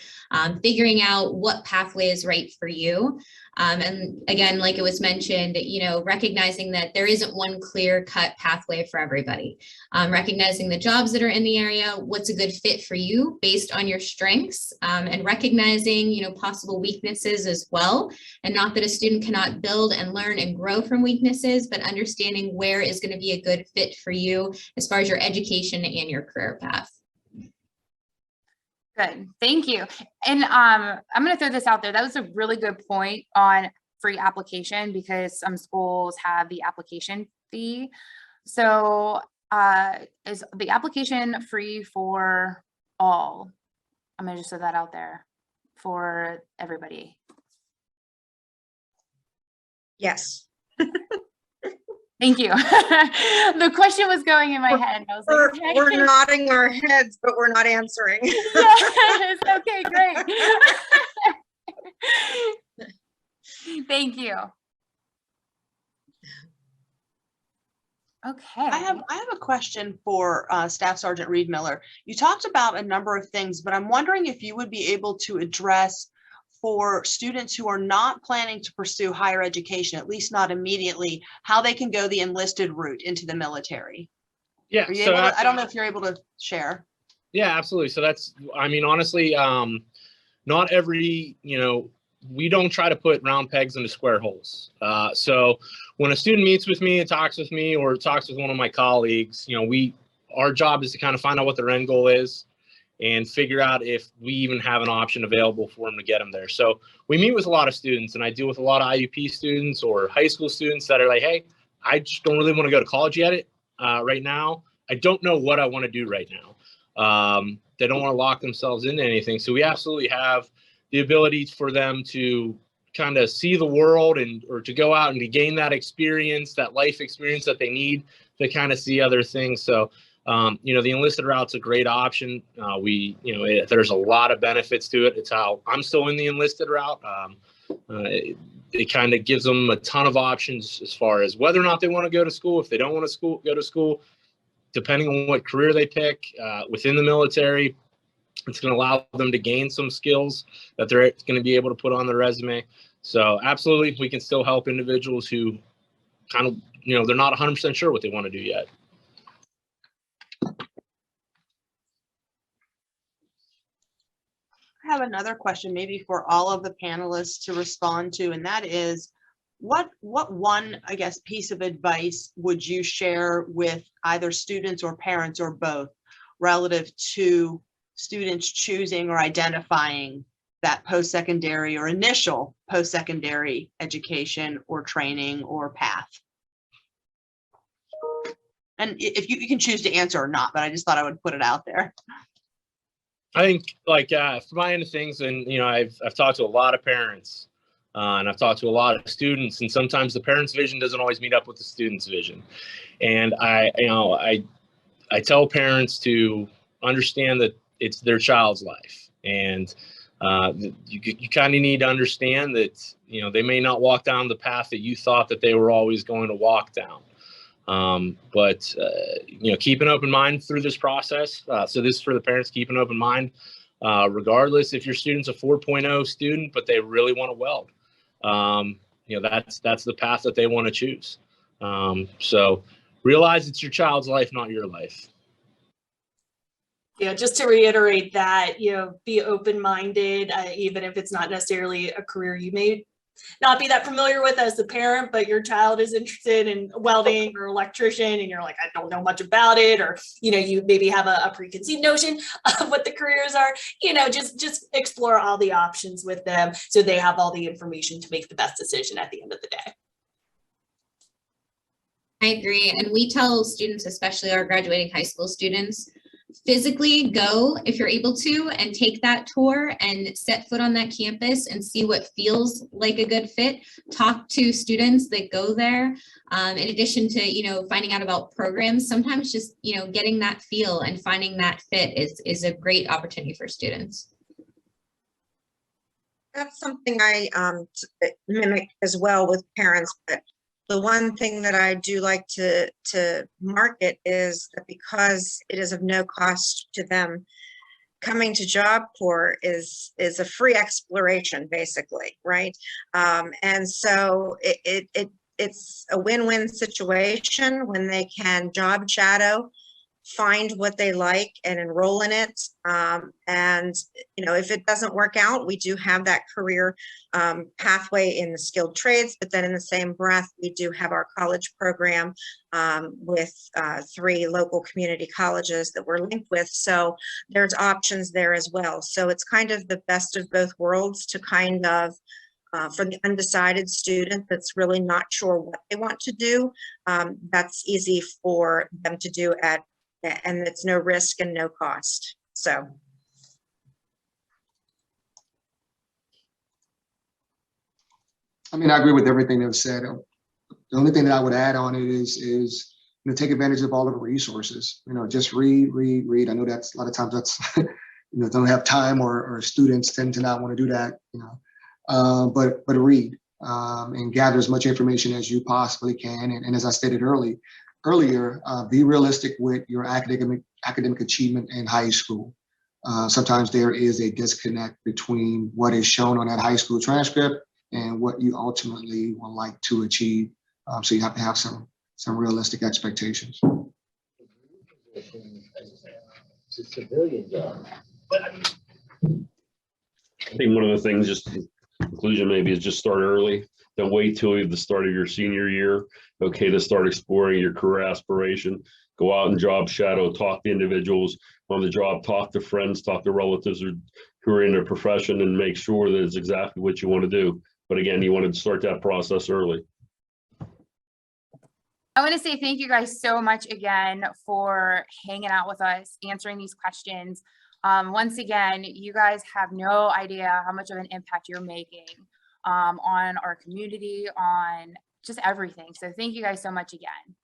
figuring out what pathway is right for you. And again, like it was mentioned, recognizing that there isn't one clear cut pathway for everybody. Recognizing the jobs that are in the area, what's a good fit for you based on your strengths, and recognizing, possible weaknesses as well. And not that a student cannot build and learn and grow from weaknesses, but understanding where is going to be a good fit for you as far as your education and your career path. Good. Thank you. And I'm going to throw this out there. That was a really good point on free application because some schools have the application fee. So is the application free for all? I'm going to just throw that out there for everybody. Yes. Thank you. The question was going in my head. I was like, okay. We're nodding our heads, but we're not answering. Yes. Okay, great. Thank you. Okay. I have a question for Staff Sergeant Reidmiller. You talked about a number of things, but I'm wondering if you would be able to address for students who are not planning to pursue higher education, at least not immediately, how they can go the enlisted route into the military. Yeah. Are you So able to, I don't know if you're able to share. yeah, absolutely. So that's, I mean, honestly, not every, we don't try to put round pegs into square holes. So when a student meets with me and talks with me or talks with one of my colleagues, our job is to kind of find out what their end goal is and figure out if we even have an option available for them to get them there. So we meet with a lot of students, and I deal with a lot of IUP students or high school students that are like, hey, I just don't really want to go to college yet right now. I don't know what I want to do right now. They don't want to lock themselves into anything. So we absolutely have the ability for them to kind of see the world or to go out and to gain that experience, that life experience that they need to kind of see other things. So, the enlisted route's a great option. There's a lot of benefits to it. It's how I'm still in the enlisted route. It kind of gives them a ton of options as far as whether or not they want to go to school. If they don't want to go to school, depending on what career they pick within the military, it's going to allow them to gain some skills that they're going to be able to put on their resume. So absolutely, we can still help individuals who kind of, they're not 100% sure what they want to do yet. I have another question maybe for all of the panelists to respond to, and that is, what one, I guess, piece of advice would you share with either students or parents or both relative to students choosing or identifying that post-secondary or initial post-secondary education or training or path? And if you can choose to answer or not, but I just thought I would put it out there. I think from my end of things, and I've talked to a lot of parents and I've talked to a lot of students, and sometimes the parents' vision doesn't always meet up with the student's vision. And I tell parents to understand that it's their child's life, and you kind of need to understand that they may not walk down the path that you thought that they were always going to walk down. But keep an open mind through this process. So this is for the parents, keep an open mind, regardless if your student's a 4.0 student, but they really want to weld. That's the path that they want to choose. So realize it's your child's life, not your life. Yeah, just to reiterate that, be open-minded, even if it's not necessarily a career you may not be that familiar with as the parent, but your child is interested in welding or electrician, and you're like, I don't know much about it, or you maybe have a preconceived notion of what the careers are. Just explore all the options with them so they have all the information to make the best decision at the end of the day. I agree. And we tell students, especially our graduating high school students, physically go if you're able to and take that tour and set foot on that campus and see what feels like a good fit. Talk to students that go there. In addition to, finding out about programs, sometimes just, getting that feel and finding that fit is a great opportunity for students. That's something I mimic as well with parents, but the one thing that I do like to market is that because it is of no cost to them, coming to Job Corps is a free exploration, basically, right? And so it's a win-win situation when they can job shadow, find what they like and enroll in it. And if it doesn't work out, we do have that career pathway in the skilled trades, but then in the same breath, we do have our college program with 3 local community colleges that we're linked with. So there's options there as well. So it's kind of the best of both worlds to kind of for the undecided student that's really not sure what they want to do. That's easy for them to do and it's no risk and no cost. So. I mean, I agree with everything that was said. The only thing that I would add on it is take advantage of all of the resources. Just read. I know that's a lot of times that's don't have time or students tend to not want to do that. But read and gather as much information as you possibly can. And as I stated earlier, earlier, be realistic with your academic achievement in high school. Sometimes there is a disconnect between what is shown on that high school transcript and what you ultimately would like to achieve. So you have to have some realistic expectations. It's a civilian job. I think one of the things, just in conclusion maybe, is just start early. Don't wait till the start of your senior year. Okay, to start exploring your career aspiration. Go out and job shadow, talk to individuals on the job, talk to friends, talk to relatives who are in a profession, and make sure that it's exactly what you want to do. But again, you want to start that process early. I want to say thank you guys so much again for hanging out with us, answering these questions. Once again, you guys have no idea how much of an impact you're making on our community, on just everything. So thank you guys so much again.